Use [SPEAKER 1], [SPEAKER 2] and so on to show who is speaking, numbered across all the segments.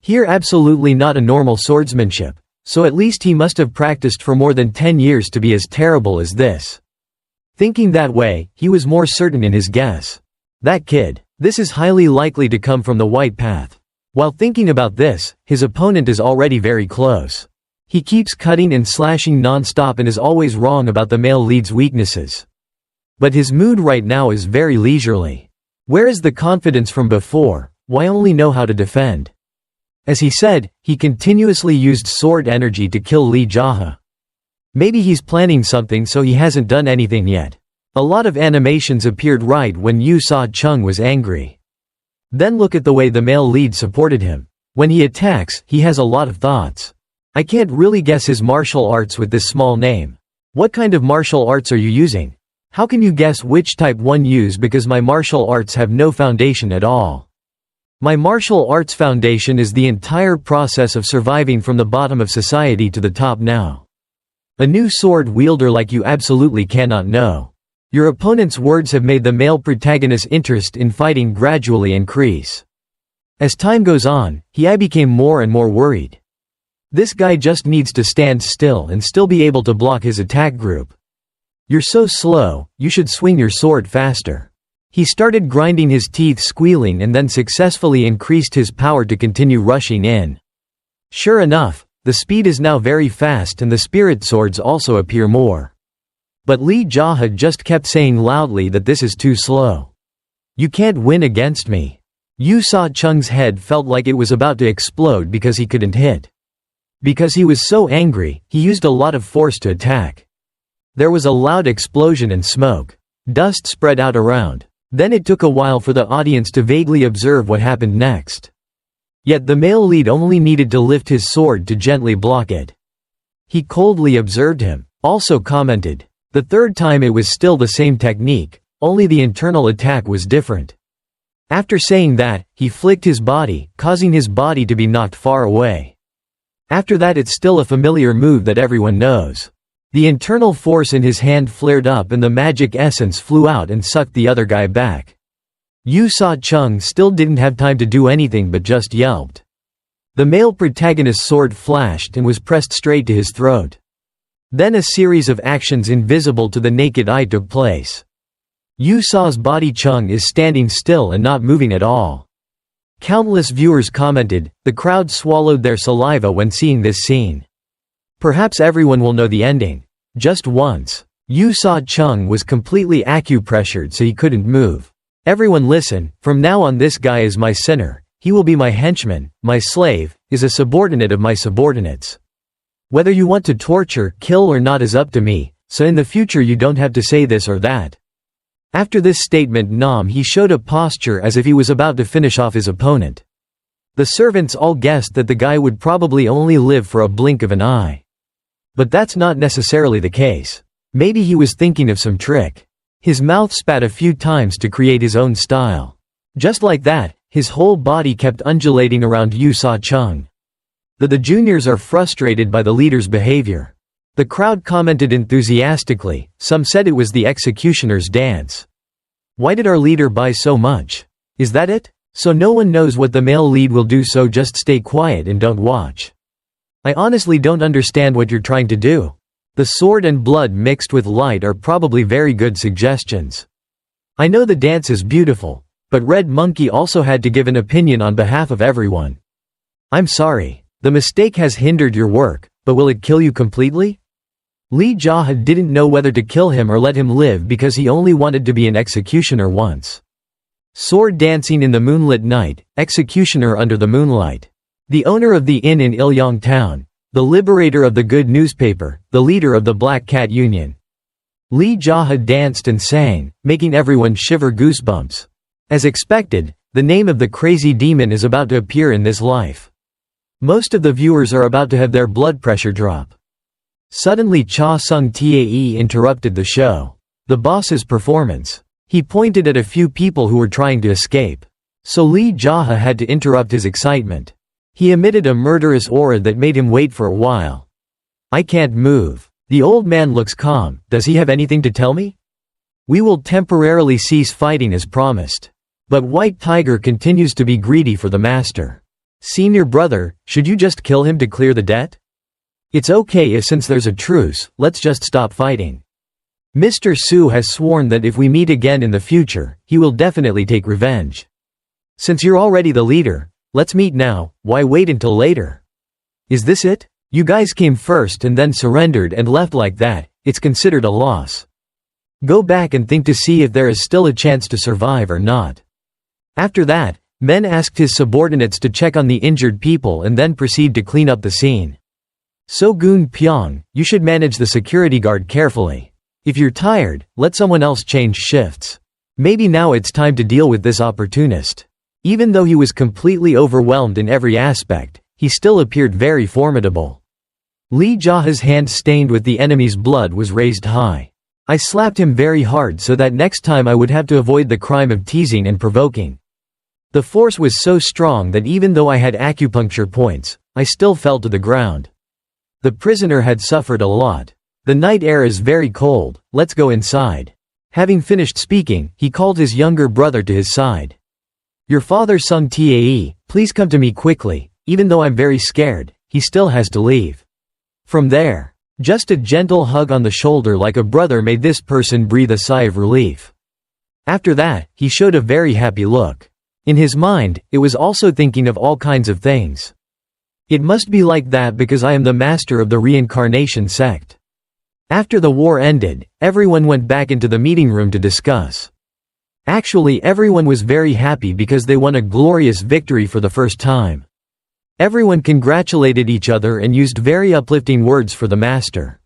[SPEAKER 1] Here absolutely not a normal swordsmanship, so at least he must have practiced for more than 10 years to be as terrible as this. Thinking that way, he was more certain in his guess. That kid. This is highly likely to come from the white path. While thinking about this, his opponent is already very close. He keeps cutting and slashing non-stop and is always wrong about the male lead's weaknesses. But his mood right now is very leisurely. Where is the confidence from before? Why only know how to defend? As he said, he continuously used sword energy to kill Lee JaHa. Maybe he's planning something so he hasn't done anything yet. A lot of animations appeared right when Yu Sa-chung was angry. Then look at the way the male lead supported him. When he attacks, he has a lot of thoughts. I can't really guess his martial arts with this small name. What kind of martial arts are you using? How can you guess which type one use because my martial arts have no foundation at all? My martial arts foundation is the entire process of surviving from the bottom of society to the top now. A new sword wielder like you absolutely cannot know. Your opponent's words have made the male protagonist's interest in fighting gradually increase. As time goes on, I became more and more worried. This guy just needs to stand still and still be able to block his attack group. You're so slow, you should swing your sword faster. He started grinding his teeth, squealing, and then successfully increased his power to continue rushing in. Sure enough, the speed is now very fast and the spirit swords also appear more. But Lee JaHa just kept saying loudly that this is too slow. You can't win against me. Yu Sa-chung's head felt like it was about to explode because he couldn't hit. Because he was so angry, he used a lot of force to attack. There was a loud explosion and smoke. Dust spread out around. Then it took a while for the audience to vaguely observe what happened next. Yet the male lead only needed to lift his sword to gently block it. He coldly observed him, also commented. The third time it was still the same technique, only the internal attack was different. After saying that, he flicked his body, causing his body to be knocked far away. After that it's still a familiar move that everyone knows. The internal force in his hand flared up and the magic essence flew out and sucked the other guy back. Yu Sa-chung still didn't have time to do anything but just yelped. The male protagonist's sword flashed and was pressed straight to his throat. Then a series of actions invisible to the naked eye took place. Yu Sa's body Chung is standing still and not moving at all. Countless viewers commented, the crowd swallowed their saliva when seeing this scene. Perhaps everyone will know the ending. Just once. Yu Sa-chung was completely acupressured so he couldn't move. Everyone listen, from now on this guy is my sinner, he will be my henchman, my slave, is a subordinate of my subordinates. Whether you want to torture, kill or not is up to me, so in the future you don't have to say this or that. After this statement he showed a posture as if he was about to finish off his opponent. The servants all guessed that the guy would probably only live for a blink of an eye. But that's not necessarily the case. Maybe he was thinking of some trick. His mouth spat a few times to create his own style. Just like that, his whole body kept undulating around Yu Sa-chung. The juniors are frustrated by the leader's behavior. The crowd commented enthusiastically, some said it was the executioner's dance. Why did our leader buy so much? Is that it? So no one knows what the male lead will do, so just stay quiet and don't watch. I honestly don't understand what you're trying to do. The sword and blood mixed with light are probably very good suggestions. I know the dance is beautiful, but Red Monkey also had to give an opinion on behalf of everyone. I'm sorry. The mistake has hindered your work, but will it kill you completely? Lee JaHa didn't know whether to kill him or let him live because he only wanted to be an executioner once. Sword dancing in the moonlit night, executioner under the moonlight. The owner of the inn in Ilyong town. The liberator of the good newspaper, the leader of the Black Cat Union. Lee JaHa danced and sang, making everyone shiver goosebumps. As expected, the name of the crazy demon is about to appear in this life. Most of the viewers are about to have their blood pressure drop. Suddenly Cha Sung-tae interrupted the show. The boss's performance. He pointed at a few people who were trying to escape. So Lee JaHa had to interrupt his excitement. He emitted a murderous aura that made him wait for a while. I can't move. The old man looks calm. Does he have anything to tell me? We will temporarily cease fighting as promised. But White Tiger continues to be greedy for the master. Senior brother, should you just kill him to clear the debt? It's okay if since there's a truce, let's just stop fighting. Mr. Su has sworn that if we meet again in the future, he will definitely take revenge. Since you're already the leader, let's meet now, why wait until later? Is this it? You guys came first and then surrendered and left like that, it's considered a loss. Go back and think to see if there is still a chance to survive or not. After that, Men asked his subordinates to check on the injured people and then proceed to clean up the scene. So-gun Pyong, you should manage the security guard carefully. If you're tired, let someone else change shifts. Maybe now it's time to deal with this opportunist. Even though he was completely overwhelmed in every aspect, he still appeared very formidable. Lee JaHa's hand stained with the enemy's blood was raised high. I slapped him very hard so that next time I would have to avoid the crime of teasing and provoking. The force was so strong that even though I had acupuncture points, I still fell to the ground. The prisoner had suffered a lot. The night air is very cold, let's go inside. Having finished speaking, he called his younger brother to his side. Your father Sung Tae, please come to me quickly, even though I'm very scared, he still has to leave. From there, just a gentle hug on the shoulder like a brother made this person breathe a sigh of relief. After that, he showed a very happy look. In his mind, it was also thinking of all kinds of things. It must be like that because I am the master of the reincarnation sect. After the war ended, everyone went back into the meeting room to discuss. Actually, everyone was very happy because they won a glorious victory for the first time. Everyone congratulated each other and used very uplifting words for the master.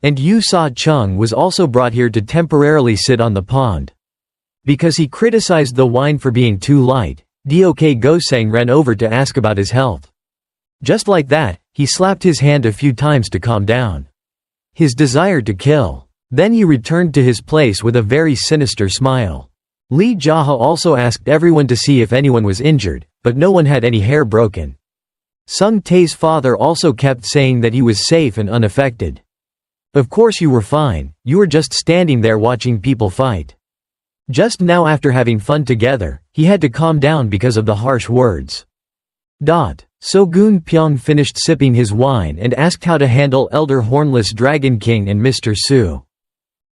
[SPEAKER 1] And Yu Sa Chung was also brought here to temporarily sit on the pond. Because he criticized the wine for being too light, Dok Gosang ran over to ask about his health. Just like that, he slapped his hand a few times to calm down his desire to kill. Then he returned to his place with a very sinister smile. Lee JaHa also asked everyone to see if anyone was injured, but no one had any hair broken. Sung Tae's father also kept saying that he was safe and unaffected. Of course you were fine, you were just standing there watching people fight. Just now after having fun together, he had to calm down because of the harsh words. So-gun Pyong finished sipping his wine and asked how to handle Elder Hornless Dragon King and Mr. Su.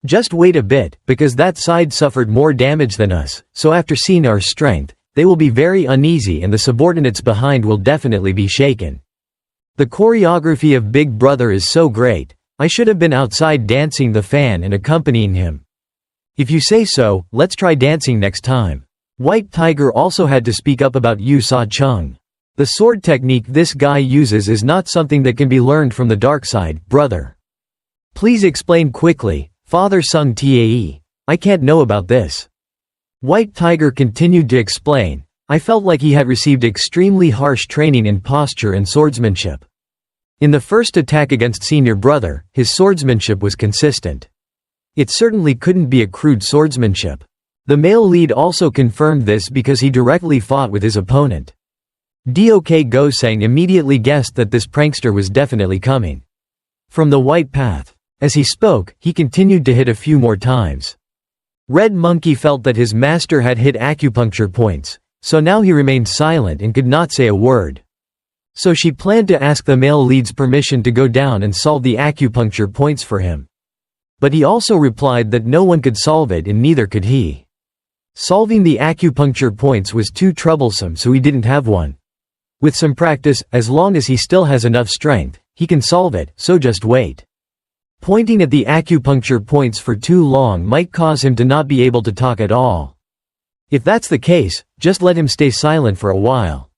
[SPEAKER 1] Just wait a bit, because that side suffered more damage than us, so after seeing our strength, they will be very uneasy and the subordinates behind will definitely be shaken. The choreography of Big Brother is so great, I should have been outside dancing the fan and accompanying him. If you say so, let's try dancing next time. White Tiger also had to speak up about Yu Sa Chung. The sword technique this guy uses is not something that can be learned from the dark side, brother. Please explain quickly, Father Sung Tae. I can't know about this. White Tiger continued to explain. I felt like he had received extremely harsh training in posture and swordsmanship. In the first attack against senior brother, his swordsmanship was consistent. It certainly couldn't be a crude swordsmanship. The male lead also confirmed this because he directly fought with his opponent. Dok Gosang immediately guessed that this prankster was definitely coming from the white path. As he spoke, he continued to hit a few more times. Red Monkey felt that his master had hit acupuncture points, so now he remained silent and could not say a word. So she planned to ask the male lead's permission to go down and solve the acupuncture points for him. But he also replied that no one could solve it and neither could he. Solving the acupuncture points was too troublesome, so he didn't have one. With some practice, as long as he still has enough strength, he can solve it, so just wait. Pointing at the acupuncture points for too long might cause him to not be able to talk at all. If that's the case, just let him stay silent for a while.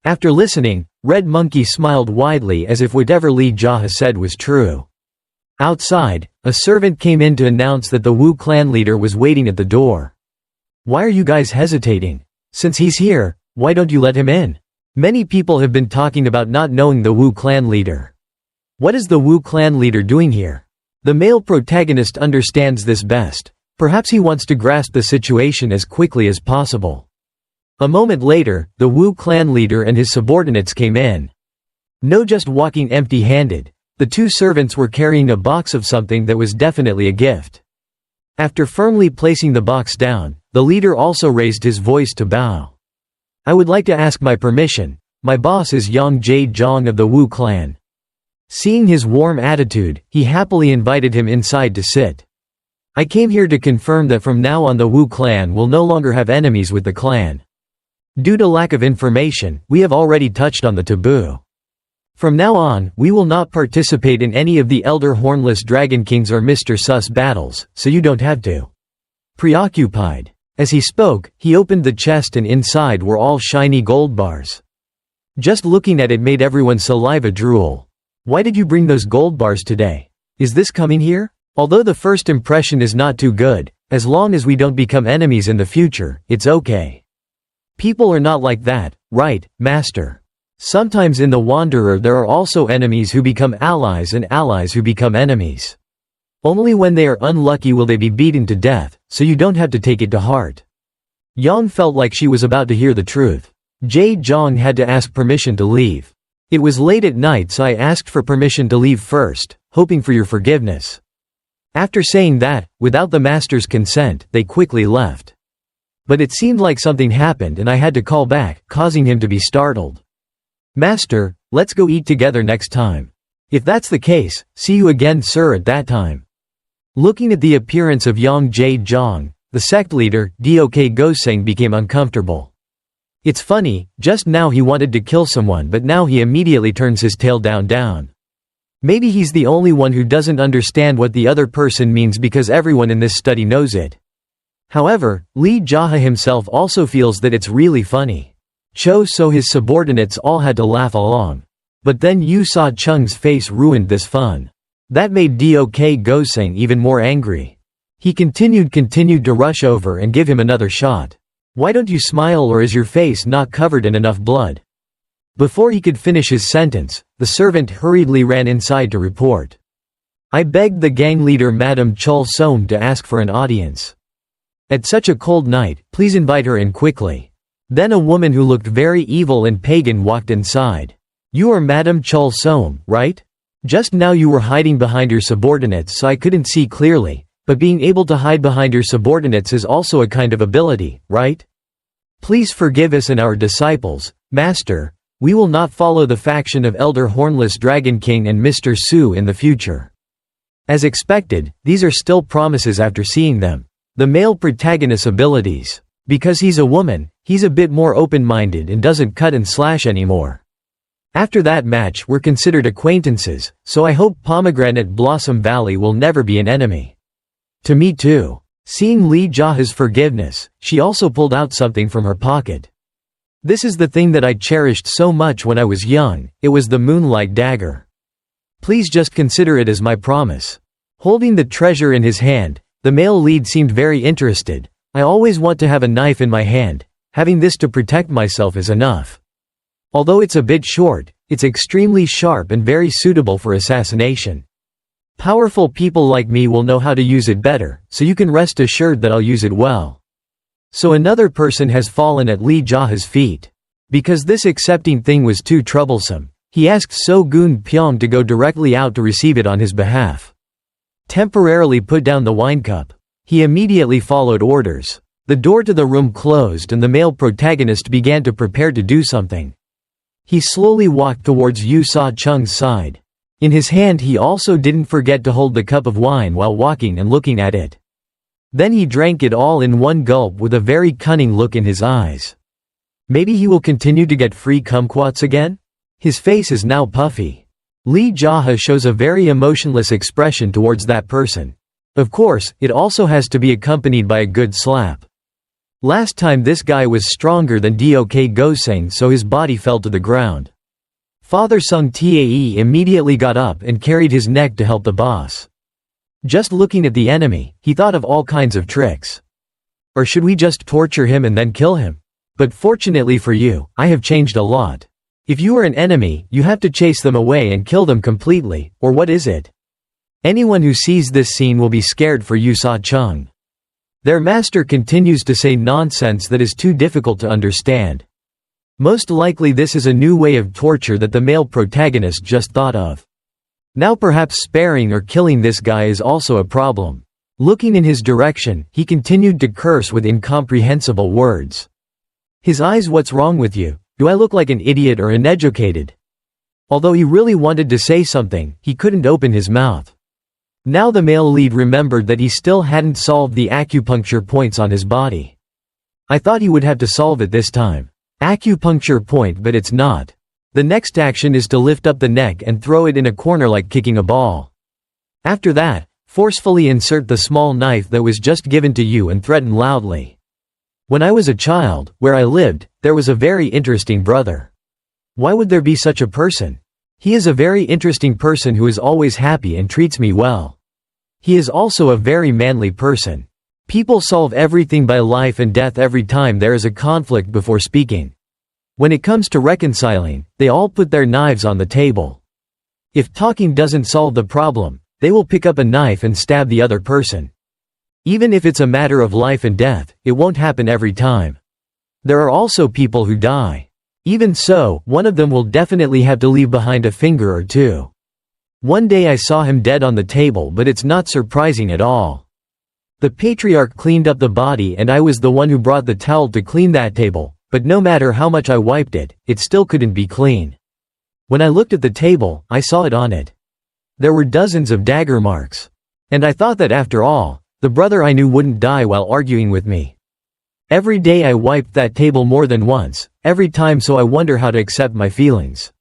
[SPEAKER 1] After listening, Red Monkey smiled widely as if whatever Lee JaHa said was true. Outside, a servant came in to announce that the Wu clan leader was waiting at the door. Why are you guys hesitating? Since he's here, why don't you let him in? Many people have been talking about not knowing the Wu clan leader. What is the Wu clan leader doing here? The male protagonist understands this best. Perhaps he wants to grasp the situation as quickly as possible. A moment later, the Wu clan leader and his subordinates came in. No just walking empty-handed. The two servants were carrying a box of something that was definitely a gift. After firmly placing the box down, the leader also raised his voice to bow. I would like to ask my permission. My boss is Yang Jade of the Wu clan." Seeing his warm attitude, he happily invited him inside to sit. "I came here to confirm that from now on the Wu clan will no longer have enemies with the clan. Due to lack of information, we have already touched on the taboo. From now on, we will not participate in any of the Elder Hornless Dragon Kings or Mr. Sus battles, so you don't have to." Preoccupied. As he spoke, he opened the chest and inside were all shiny gold bars. Just looking at it made everyone's saliva drool. "Why did you bring those gold bars today? Is this coming here?" Although the first impression is not too good, as long as we don't become enemies in the future, it's okay. People are not like that, right, Master? Sometimes in the Wanderer there are also enemies who become allies and allies who become enemies. Only when they are unlucky will they be beaten to death, so you don't have to take it to heart. Yang felt like she was about to hear the truth. Jade Zhang had to ask permission to leave. "It was late at night, so I asked for permission to leave first, hoping for your forgiveness." After saying that, without the master's consent, they quickly left. But it seemed like something happened and I had to call back, causing him to be startled. "Master, let's go eat together next time." "If that's the case, see you again, sir, at that time." Looking at the appearance of Yang Jade Zhang, the sect leader, Dok Goseng, became uncomfortable. It's funny, just now he wanted to kill someone but now he immediately turns his tail down. Maybe he's the only one who doesn't understand what the other person means because everyone in this study knows it. However, Lee JaHa himself also feels that it's really funny. So his subordinates all had to laugh along. But then Yu Sa Chung's face ruined this fun. That made Dok Goseng even more angry. He continued to rush over and give him another shot. "Why don't you smile, or is your face not covered in enough blood?" Before he could finish his sentence, the servant hurriedly ran inside to report. "I begged the gang leader Madame Chul Som to ask for an audience. At such a cold night, please invite her in quickly." Then a woman who looked very evil and pagan walked inside. "You are Madame Chul Som, right? Just now you were hiding behind your subordinates so I couldn't see clearly, but being able to hide behind your subordinates is also a kind of ability, right? Please forgive us and our disciples, Master. We will not follow the faction of Elder Hornless Dragon King and Mr. Su in the future." As expected, these are still promises after seeing them. The male protagonist's abilities. Because he's a woman, he's a bit more open-minded and doesn't cut and slash anymore. After that match we're considered acquaintances, so I hope Pomegranate Blossom Valley will never be an enemy. To me too. Seeing Lee JaHa's forgiveness, she also pulled out something from her pocket. "This is the thing that I cherished so much when I was young, it was the Moonlight Dagger. Please just consider it as my promise." Holding the treasure in his hand, the male lead seemed very interested. "I always want to have a knife in my hand, having this to protect myself is enough. Although it's a bit short, it's extremely sharp and very suitable for assassination. Powerful people like me will know how to use it better, so you can rest assured that I'll use it well." So another person has fallen at Lee JaHa's feet. Because this accepting thing was too troublesome, he asked So Gun Pyong to go directly out to receive it on his behalf. Temporarily put down the wine cup. He immediately followed orders. The door to the room closed and the male protagonist began to prepare to do something. He slowly walked towards Yu Sa Chung's side. In his hand he also didn't forget to hold the cup of wine while walking and looking at it. Then he drank it all in one gulp with a very cunning look in his eyes. Maybe he will continue to get free kumquats again? His face is now puffy. Lee JaHa shows a very emotionless expression towards that person. Of course, it also has to be accompanied by a good slap. Last time this guy was stronger than Dok Goseng, so his body fell to the ground. Father Sung Tae immediately got up and carried his neck to help the boss. Just looking at the enemy, he thought of all kinds of tricks. Or should we just torture him and then kill him? But fortunately for you, I have changed a lot. If you are an enemy, you have to chase them away and kill them completely, or what is it? Anyone who sees this scene will be scared for Yu Sa Chung. Their master continues to say nonsense that is too difficult to understand. Most likely this is a new way of torture that the male protagonist just thought of. Now perhaps sparing or killing this guy is also a problem. Looking in his direction, he continued to curse with incomprehensible words. His eyes, "What's wrong with you? Do I look like an idiot or uneducated?" Although he really wanted to say something, he couldn't open his mouth. Now the male lead remembered that he still hadn't solved the acupuncture points on his body. "I thought he would have to solve it this time. Acupuncture point, but it's not. The next action is to lift up the neck and throw it in a corner like kicking a ball. After that, forcefully insert the small knife that was just given to you and threaten loudly. When I was a child, where I lived, there was a very interesting brother. Why would there be such a person? He is a very interesting person who is always happy and treats me well. He is also a very manly person. People solve everything by life and death every time there is a conflict before speaking. When it comes to reconciling, they all put their knives on the table. If talking doesn't solve the problem, they will pick up a knife and stab the other person. Even if it's a matter of life and death, it won't happen every time. There are also people who die. Even so, one of them will definitely have to leave behind a finger or two. One day I saw him dead on the table, but it's not surprising at all. The patriarch cleaned up the body and I was the one who brought the towel to clean that table, but no matter how much I wiped it, it still couldn't be clean. When I looked at the table, I saw it on it. There were dozens of dagger marks. And I thought that after all, the brother I knew wouldn't die while arguing with me. Every day I wiped that table more than once, every time, so I wonder how to accept my feelings.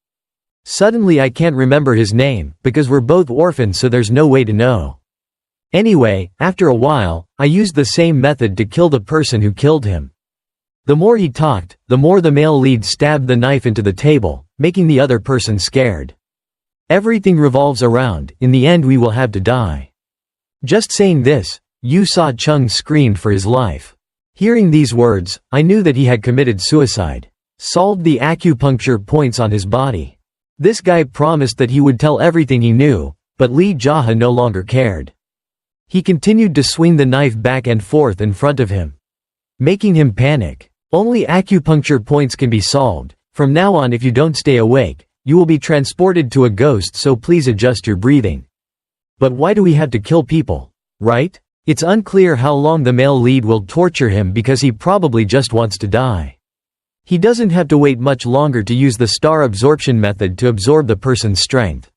[SPEAKER 1] Suddenly I can't remember his name, because we're both orphans, so there's no way to know. Anyway, after a while, I used the same method to kill the person who killed him. The more he talked, the more the male lead stabbed the knife into the table, making the other person scared. Everything revolves around, in the end we will have to die. Just saying this, Yu-Sa Chung screamed for his life. Hearing these words, I knew that he had committed suicide. Solved the acupuncture points on his body. This guy promised that he would tell everything he knew, but Lee JaHa no longer cared. He continued to swing the knife back and forth in front of him, making him panic. Only acupuncture points can be solved. From now on, if you don't stay awake, you will be transported to a ghost, so please adjust your breathing. But why do we have to kill people, right? It's unclear how long the male lead will torture him because he probably just wants to die. He doesn't have to wait much longer to use the star absorption method to absorb the person's strength.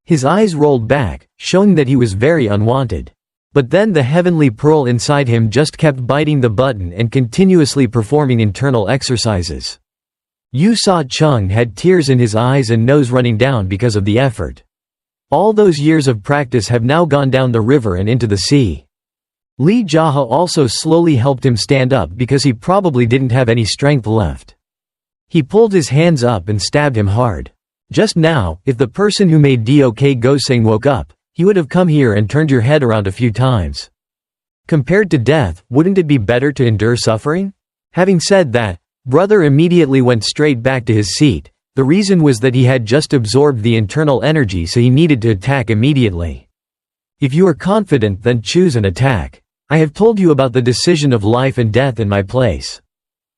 [SPEAKER 1] His eyes rolled back, showing that he was very unwanted. But then the heavenly pearl inside him just kept biting the button and continuously performing internal exercises. Yu-Sa Chung had tears in his eyes and nose running down because of the effort. All those years of practice have now gone down the river and into the sea. Lee JaHa also slowly helped him stand up because he probably didn't have any strength left. He pulled his hands up and stabbed him hard. Just now, if the person who made Dok Goseng woke up, he would have come here and turned your head around a few times. Compared to death, wouldn't it be better to endure suffering? Having said that, brother immediately went straight back to his seat. The reason was that he had just absorbed the internal energy, so he needed to attack immediately. If you are confident, then choose an attack. I have told you about the decision of life and death in my place.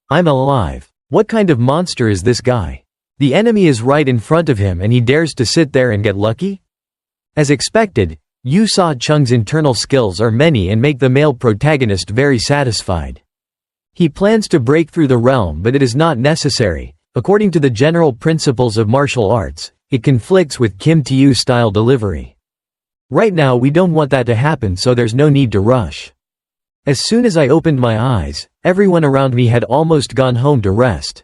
[SPEAKER 1] I'm alive. What kind of monster is this guy? The enemy is right in front of him and he dares to sit there and get lucky? As expected, Yu-Sa Chung's internal skills are many and make the male protagonist very satisfied. He plans to break through the realm, but it is not necessary. According to the general principles of martial arts, it conflicts with Kim Tu style delivery. Right now we don't want that to happen, so there's no need to rush. As soon as I opened my eyes, everyone around me had almost gone home to rest.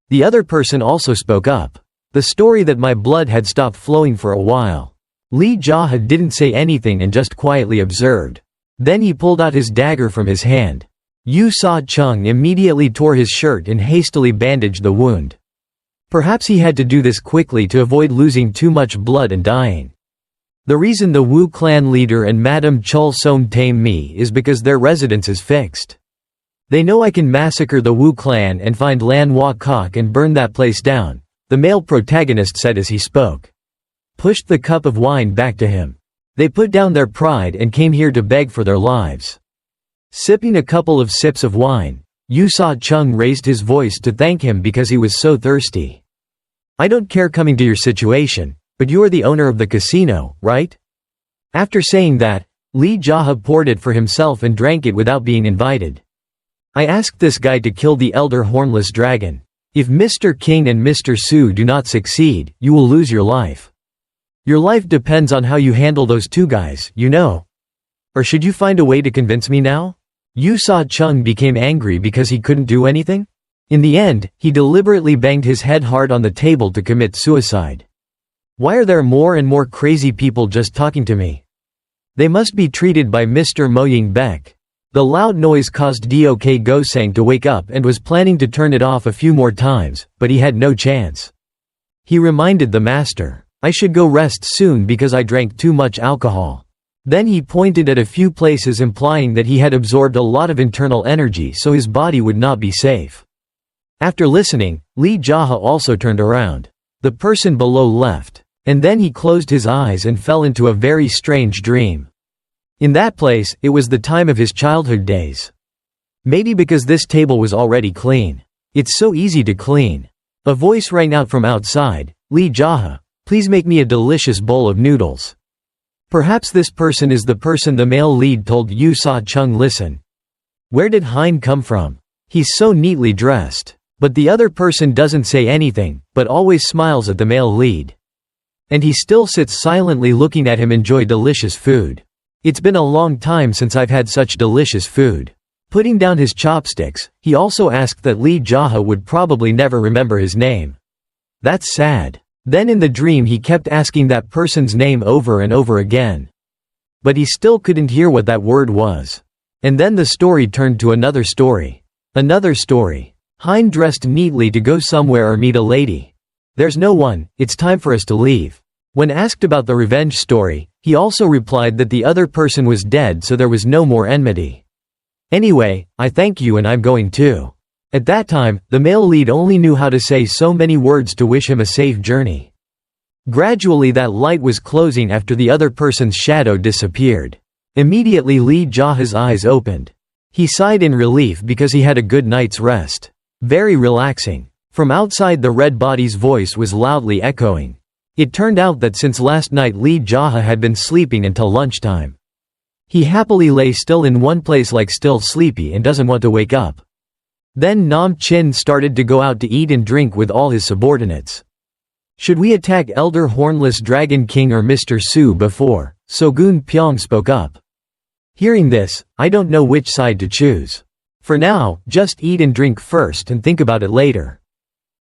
[SPEAKER 1] The other person also spoke up. The story that my blood had stopped flowing for a while. Lee JaHa didn't say anything and just quietly observed. Then he pulled out his dagger from his hand. Yu-Sa Chung immediately tore his shirt and hastily bandaged the wound. Perhaps he had to do this quickly to avoid losing too much blood and dying. The reason the Wu clan leader and Madame Chul Som tame me is because their residence is fixed. They know I can massacre the Wu clan and find Lan Hua Kok and burn that place down, the male protagonist said as he spoke. Pushed the cup of wine back to him. They put down their pride and came here to beg for their lives. Sipping a couple of sips of wine, Yu-Sa Chung raised his voice to thank him because he was so thirsty. I don't care coming to your situation, but you are the owner of the casino, right? After saying that, Lee JaHa poured it for himself and drank it without being invited. I asked this guy to kill the elder hornless dragon. If Mr. King and Mr. Su do not succeed, you will lose your life. Your life depends on how you handle those two guys, you know. Or should you find a way to convince me now? Yu Sa-chung became angry because he couldn't do anything? In the end, he deliberately banged his head hard on the table to commit suicide. Why are there more and more crazy people just talking to me? They must be treated by Mr. Mo Ying-bek. The loud noise caused Dok Gosang to wake up and was planning to turn it off a few more times, but he had no chance. He reminded the master, "I should go rest soon because I drank too much alcohol." Then he pointed at a few places implying that he had absorbed a lot of internal energy so his body would not be safe. After listening, Lee JaHa also turned around. The person below left. And then he closed his eyes and fell into a very strange dream. In that place, it was the time of his childhood days. Maybe because this table was already clean. It's so easy to clean. A voice rang out from outside, "Lee JaHa, please make me a delicious bowl of noodles." Perhaps this person is the person the male lead told Yu Sa-chung listen. Where did Hein come from? He's so neatly dressed. But the other person doesn't say anything, but always smiles at the male lead. And he still sits silently looking at him enjoy delicious food. It's been a long time since I've had such delicious food. Putting down his chopsticks, he also asked that Lee JaHa would probably never remember his name. That's sad. Then in the dream he kept asking that person's name over and over again. But he still couldn't hear what that word was. And then the story turned to another story. Another story. Hein dressed neatly to go somewhere or meet a lady. There's no one, it's time for us to leave. When asked about the revenge story, he also replied that the other person was dead so there was no more enmity. Anyway, I thank you and I'm going too. At that time, the male lead only knew how to say so many words to wish him a safe journey. Gradually that light was closing after the other person's shadow disappeared. Immediately Lee JaHa's eyes opened. He sighed in relief because he had a good night's rest. Very relaxing. From outside the red body's voice was loudly echoing. It turned out that since last night Lee JaHa had been sleeping until lunchtime. He happily lay still in one place like still sleepy and doesn't want to wake up. Then Nam Chin started to go out to eat and drink with all his subordinates. Should we attack Elder Hornless Dragon King or Mr. Su before? Sogun Pyong spoke up. Hearing this, I don't know which side to choose. For now, just eat and drink first and think about it later.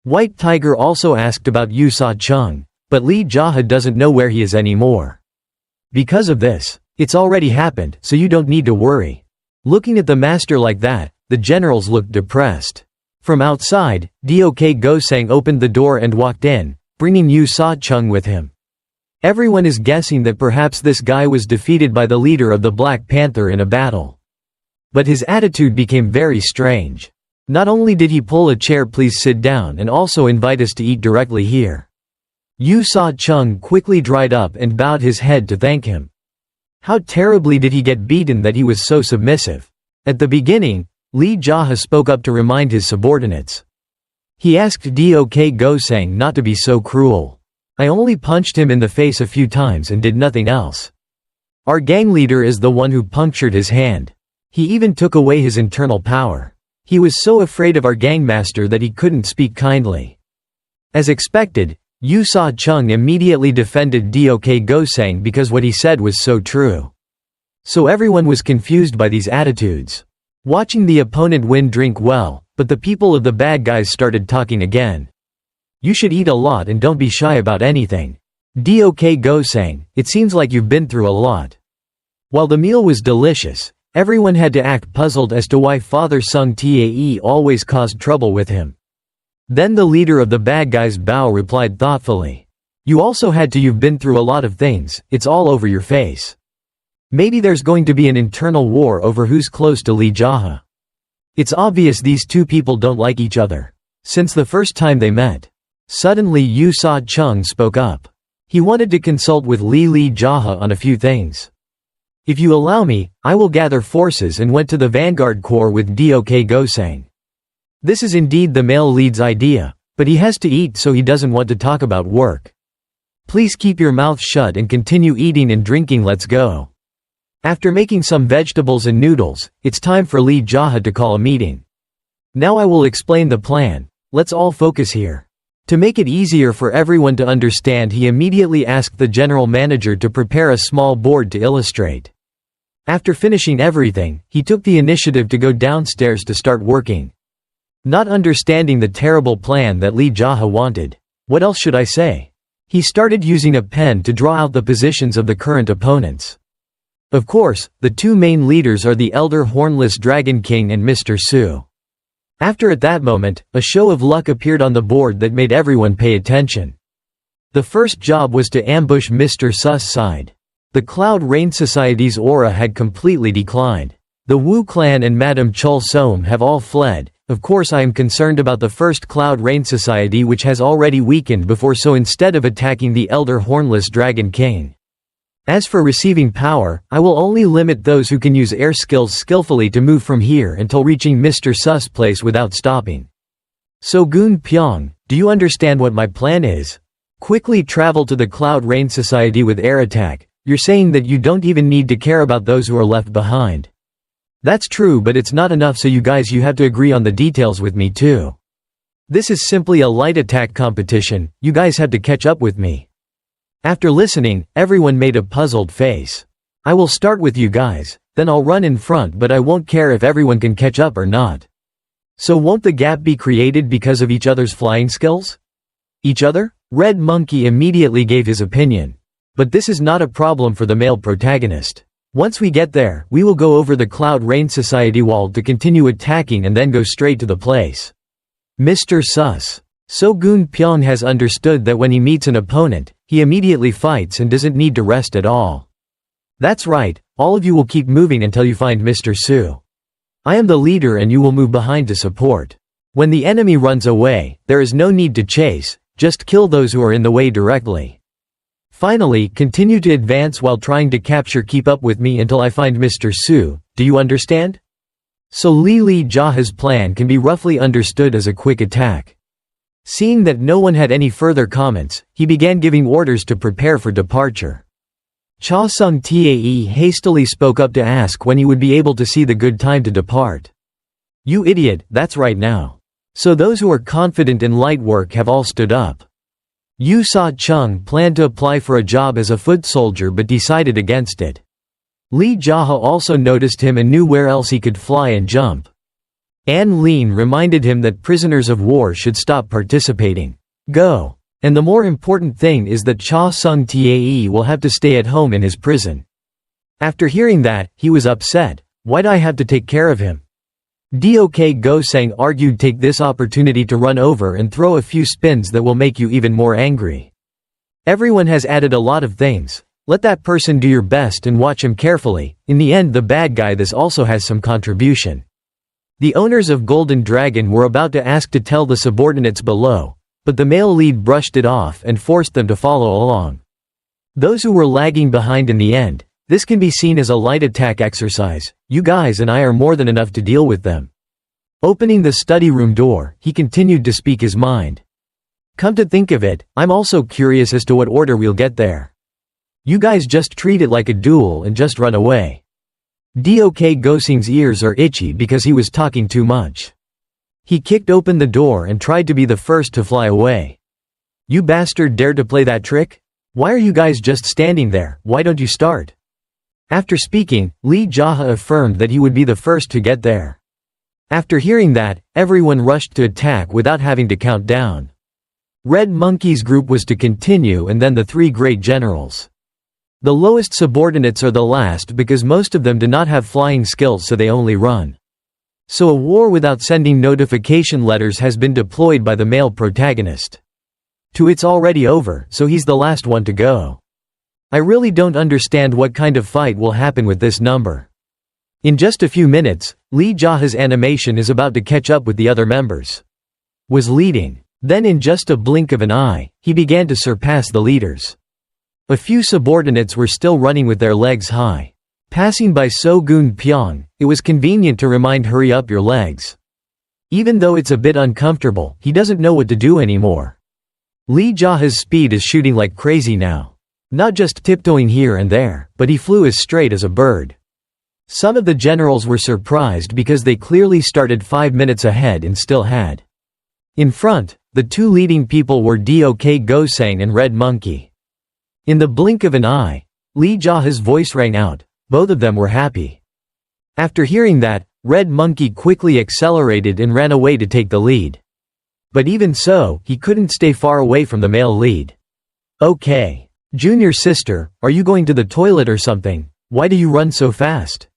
[SPEAKER 1] White Tiger also asked about Yu Sa-chung, but Lee JaHa doesn't know where he is anymore. Because of this, it's already happened, so you don't need to worry. Looking at the master like that, the generals looked depressed. From outside, Dok Gosang opened the door and walked in, bringing Yu Sa-chung with him. Everyone is guessing that perhaps this guy was defeated by the leader of the Black Panther in a battle. But his attitude became very strange. Not only did he pull a chair "Please sit down" and also invite us to eat directly here. Yu Sa-chung quickly dried up and bowed his head to thank him. How terribly did he get beaten that he was so submissive? At the beginning, Lee JaHa spoke up to remind his subordinates. He asked Dok Gosang not to be so cruel. I only punched him in the face a few times and did nothing else. Our gang leader is the one who punctured his hand. He even took away his internal power. He was so afraid of our gangmaster that he couldn't speak kindly. As expected, Yu Sa-chung immediately defended Dok Gosang because what he said was so true. So everyone was confused by these attitudes. Watching the opponent win drink well, but the people of the bad guys started talking again. You should eat a lot and don't be shy about anything. Dok Gosang, it seems like you've been through a lot. While the meal was delicious, everyone had to act puzzled as to why Father Sung Tae always caused trouble with him. Then the leader of the bad guys Bao replied thoughtfully. You also had to. You've been through a lot of things, it's all over your face. Maybe there's going to be an internal war over who's close to Lee JaHa. It's obvious these two people don't like each other. Since the first time they met. Suddenly Yu Sa-chung spoke up. He wanted to consult with Lee JaHa on a few things. If you allow me, I will gather forces and went to the Vanguard Corps with Dok Gosang. This is indeed the male lead's idea, but he has to eat so he doesn't want to talk about work. Please keep your mouth shut and continue eating and drinking. Let's go. After making some vegetables and noodles, it's time for Lee JaHa to call a meeting. Now I will explain the plan. Let's all focus here. To make it easier for everyone to understand, he immediately asked the general manager to prepare a small board to illustrate. After finishing everything, he took the initiative to go downstairs to start working. Not understanding the terrible plan that Lee JaHa wanted. What else should I say? He started using a pen to draw out the positions of the current opponents. Of course, the two main leaders are the Elder Hornless Dragon King and Mr. Su. After at that moment, a show of luck appeared on the board that made everyone pay attention. The first job was to ambush Mr. Su's side. The Cloud Rain Society's aura had completely declined. The Wu clan and Madame Chul Sohm have all fled. Of course I am concerned about the first Cloud Rain Society, which has already weakened before, so instead of attacking the Elder Hornless Dragon King. As for receiving power, I will only limit those who can use air skills skillfully to move from here until reaching Mr. Su's place without stopping. So Goon Pyong, do you understand what my plan is? Quickly travel to the Cloud Rain Society with air attack. You're saying that you don't even need to care about those who are left behind. That's true, but it's not enough, so you have to agree on the details with me too. This is simply a light attack competition, you guys have to catch up with me. After listening, everyone made a puzzled face. I will start with you guys, then I'll run in front, but I won't care if everyone can catch up or not. So won't the gap be created because of each other's flying skills? Each other? Red Monkey immediately gave his opinion. But this is not a problem for the male protagonist. Once we get there, we will go over the Cloud Rain Society wall to continue attacking and then go straight to the place. Mr. Sus. So Goon Pyong has understood that when he meets an opponent, he immediately fights and doesn't need to rest at all. That's right, all of you will keep moving until you find Mr. Su. I am the leader and you will move behind to support. When the enemy runs away, there is no need to chase, just kill those who are in the way directly. Finally, continue to advance while trying to keep up with me until I find Mr. Su, do you understand? So Lee JaHa's plan can be roughly understood as a quick attack. Seeing that no one had any further comments, he began giving orders to prepare for departure. Cha Sung Tae hastily spoke up to ask when he would be able to see the good time to depart. You idiot, that's right now. So those who are confident in light work have all stood up. Yu Sa Chung planned to apply for a job as a foot soldier but decided against it. Lee JaHa also noticed him and knew where else he could fly and jump. An Lin reminded him that prisoners of war should stop participating. Go. And the more important thing is that Cha Sung Tae will have to stay at home in his prison. After hearing that, he was upset. Why'd I have to take care of him? Dok Go-sang argued, take this opportunity to run over and throw a few spins that will make you even more angry. Everyone has added a lot of things. Let that person do your best and watch him carefully. In the end, the bad guy this also has some contribution. The owners of Golden Dragon were about to ask to tell the subordinates below, but the male lead brushed it off and forced them to follow along. Those who were lagging behind in the end, this can be seen as a light attack exercise. You guys and I are more than enough to deal with them. Opening the study room door, he continued to speak his mind. Come to think of it, I'm also curious as to what order we'll get there. You guys just treat it like a duel and just run away. Dok Go-sing's ears are itchy because he was talking too much. He kicked open the door and tried to be the first to fly away. You bastard dare to play that trick? Why are you guys just standing there, why don't you start? After speaking, Lee JaHa affirmed that he would be the first to get there. After hearing that, everyone rushed to attack without having to count down. Red Monkey's group was to continue and then the three great generals. The lowest subordinates are the last because most of them do not have flying skills, so they only run. So a war without sending notification letters has been deployed by the male protagonist. It's already over, so he's the last one to go. I really don't understand what kind of fight will happen with this number. In just a few minutes, Lee JaHa's animation is about to catch up with the other members. Was leading. Then in just a blink of an eye, he began to surpass the leaders. A few subordinates were still running with their legs high. Passing by Goon Pyong, it was convenient to remind, hurry up your legs. Even though it's a bit uncomfortable, he doesn't know what to do anymore. Lee JaHa's speed is shooting like crazy now. Not just tiptoeing here and there, but he flew as straight as a bird. Some of the generals were surprised because they clearly started 5 minutes ahead and still had. In front, the two leading people were Dok Gosang and Red Monkey. In the blink of an eye, Lee JaHa's voice rang out. Both of them were happy. After hearing that, Red Monkey quickly accelerated and ran away to take the lead. But even so, he couldn't stay far away from the male lead. Okay. Junior sister, are you going to the toilet or something? Why do you run so fast?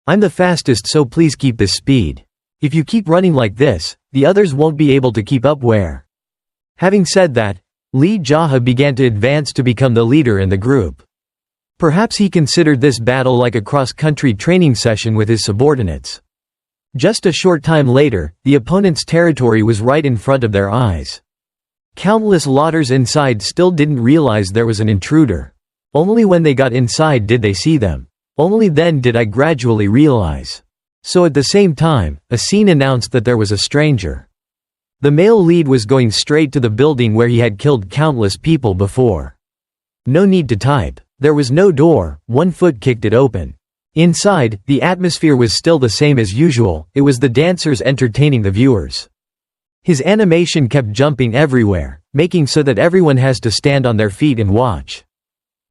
[SPEAKER 1] I'm the fastest, so please keep this speed. If you keep running like this, the others won't be able to keep up. Where? Having said that, Lee JaHa began to advance to become the leader in the group. Perhaps he considered this battle like a cross-country training session with his subordinates. Just a short time later, the opponent's territory was right in front of their eyes. Countless lotters inside still didn't realize there was an intruder. Only when they got inside did they see them. Only then did I gradually realize. So at the same time, a scene announced that there was a stranger. The male lead was going straight to the building where he had killed countless people before. No need to type. There was no door, one foot kicked it open. Inside, the atmosphere was still the same as usual, it was the dancers entertaining the viewers. His animation kept jumping everywhere, making so that everyone has to stand on their feet and watch.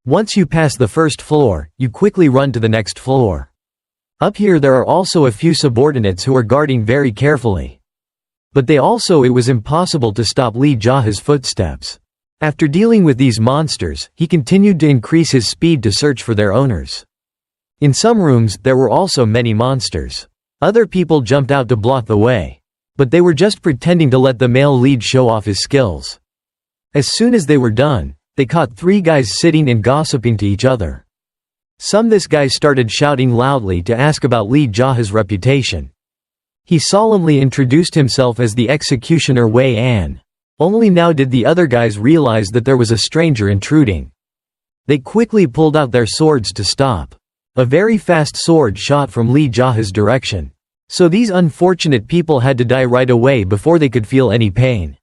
[SPEAKER 1] Once you pass the first floor, you quickly run to the next floor. Up here there are also a few subordinates who are guarding very carefully. But it was impossible to stop Lee JaHa's footsteps. After dealing with these monsters, he continued to increase his speed to search for their owners. In some rooms, there were also many monsters. Other people jumped out to block the way. But they were just pretending to let the male lead show off his skills. As soon as they were done, they caught 3 guys sitting and gossiping to each other. This guy started shouting loudly to ask about Lee JaHa's reputation. He solemnly introduced himself as the executioner Wei An. Only now did the other guys realize that there was a stranger intruding. They quickly pulled out their swords to stop. A very fast sword shot from Lee JaHa's direction. So these unfortunate people had to die right away before they could feel any pain.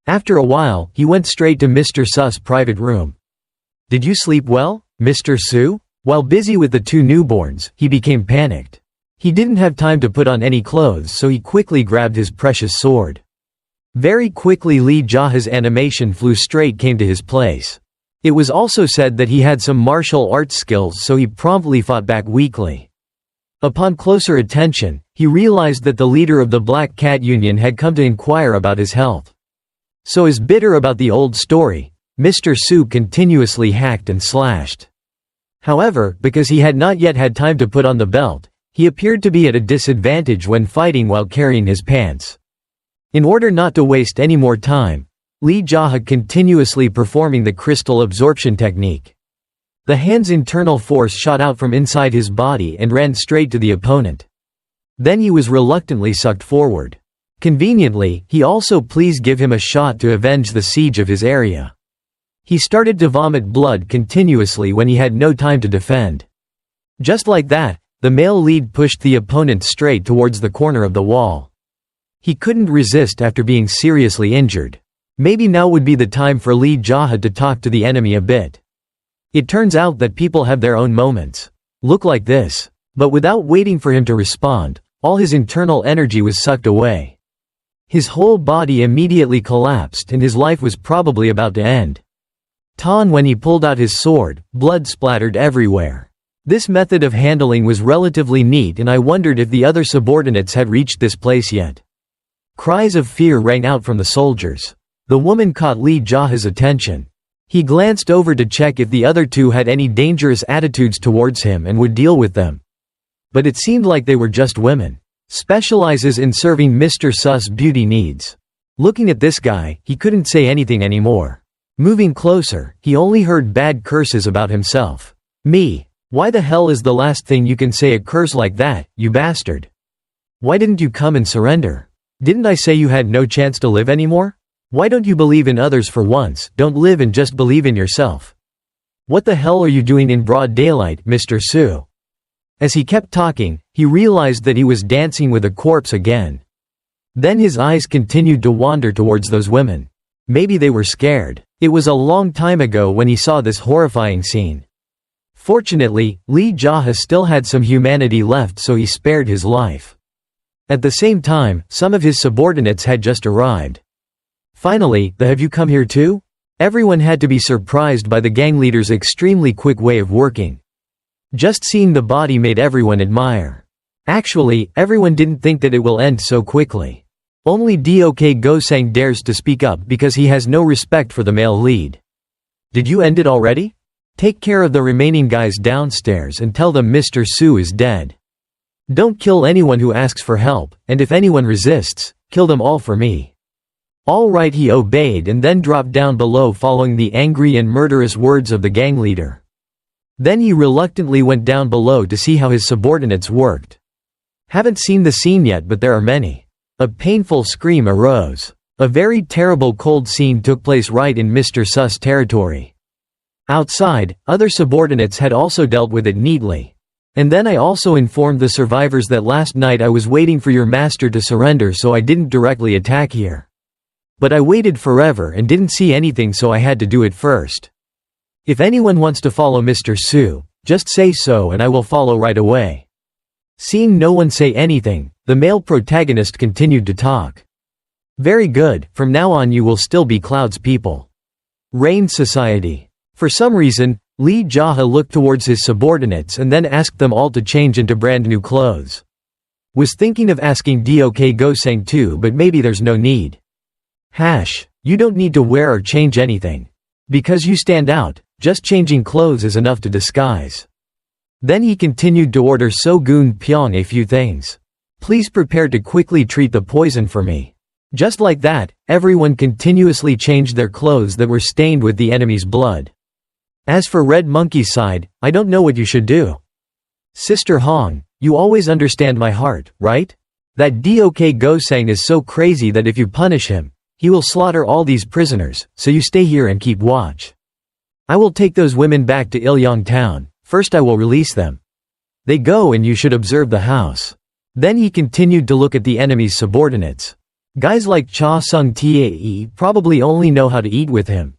[SPEAKER 1] After a while, he went straight to Mr. Su's private room. Did you sleep well, Mr. Su? While busy with the 2 newborns, he became panicked. He didn't have time to put on any clothes, so he quickly grabbed his precious sword. Very quickly Lee JaHa's animation came to his place. It was also said that he had some martial arts skills, so he promptly fought back weakly. Upon closer attention, he realized that the leader of the Black Cat Union had come to inquire about his health. So as bitter about the old story, Mr. Su continuously hacked and slashed. However, because he had not yet had time to put on the belt, he appeared to be at a disadvantage when fighting while carrying his pants. In order not to waste any more time, Lee JaHa continuously performing the crystal absorption technique. The hand's internal force shot out from inside his body and ran straight to the opponent. Then he was reluctantly sucked forward. Conveniently, he also please give him a shot to avenge the siege of his area. He started to vomit blood continuously when he had no time to defend. Just like that, the male lead pushed the opponent straight towards the corner of the wall. He couldn't resist after being seriously injured. Maybe now would be the time for Lee JaHa to talk to the enemy a bit. It turns out that people have their own moments. Look like this. But without waiting for him to respond, all his internal energy was sucked away. His whole body immediately collapsed and his life was probably about to end. When he pulled out his sword, blood splattered everywhere. This method of handling was relatively neat, and I wondered if the other subordinates had reached this place yet. Cries of fear rang out from the soldiers. The woman caught Lee JaHa's attention. He glanced over to check if the other 2 had any dangerous attitudes towards him and would deal with them. But it seemed like they were just women. Specializes in serving Mr. Su's beauty needs. Looking at this guy, he couldn't say anything anymore. Moving closer, he only heard bad curses about himself. Me. Why the hell is the last thing you can say a curse like that, you bastard? Why didn't you come and surrender? Didn't I say you had no chance to live anymore? Why don't you believe in others for once? Don't live and just believe in yourself. What the hell are you doing in broad daylight, Mr. Su? As he kept talking, he realized that he was dancing with a corpse again. Then his eyes continued to wander towards those women. Maybe they were scared. It was a long time ago when he saw this horrifying scene. Fortunately, Lee JaHa still had some humanity left, so he spared his life. At the same time, some of his subordinates had just arrived. Finally, have you come here too? Everyone had to be surprised by the gang leader's extremely quick way of working. Just seeing the body made everyone admire. Actually, everyone didn't think that it will end so quickly. Only Dok Gosang dares to speak up because he has no respect for the male lead. Did you end it already? Take care of the remaining guys downstairs and tell them Mr. Su is dead. Don't kill anyone who asks for help, and if anyone resists, kill them all for me. All right, he obeyed and then dropped down below following the angry and murderous words of the gang leader. Then he reluctantly went down below to see how his subordinates worked. Haven't seen the scene yet, but there are many. A painful scream arose. A very terrible cold scene took place right in Mr. Su's territory. Outside, other subordinates had also dealt with it neatly. And then I also informed the survivors that last night I was waiting for your master to surrender, so I didn't directly attack here. But I waited forever and didn't see anything, so I had to do it first. If anyone wants to follow Mr. Su, just say so and I will follow right away. Seeing no one say anything, the male protagonist continued to talk. Very good, from now on you will still be Cloud's people. Rain Society. For some reason, Lee JaHa looked towards his subordinates and then asked them all to change into brand new clothes. Was thinking of asking Dok Gosang too, but maybe there's no need. You don't need to wear or change anything. Because you stand out, just changing clothes is enough to disguise. Then he continued to order So-gun Pyong a few things. Please prepare to quickly treat the poison for me. Just like that, everyone continuously changed their clothes that were stained with the enemy's blood. As for Red Monkey's side, I don't know what you should do. Sister Hong, you always understand my heart, right? That Dok Gosang is so crazy that if you punish him, he will slaughter all these prisoners, so you stay here and keep watch. I will take those women back to Ilyong town. First I will release them. They go and you should observe the house. Then he continued to look at the enemy's subordinates. Guys like Cha Sung Tae probably only know how to eat with him.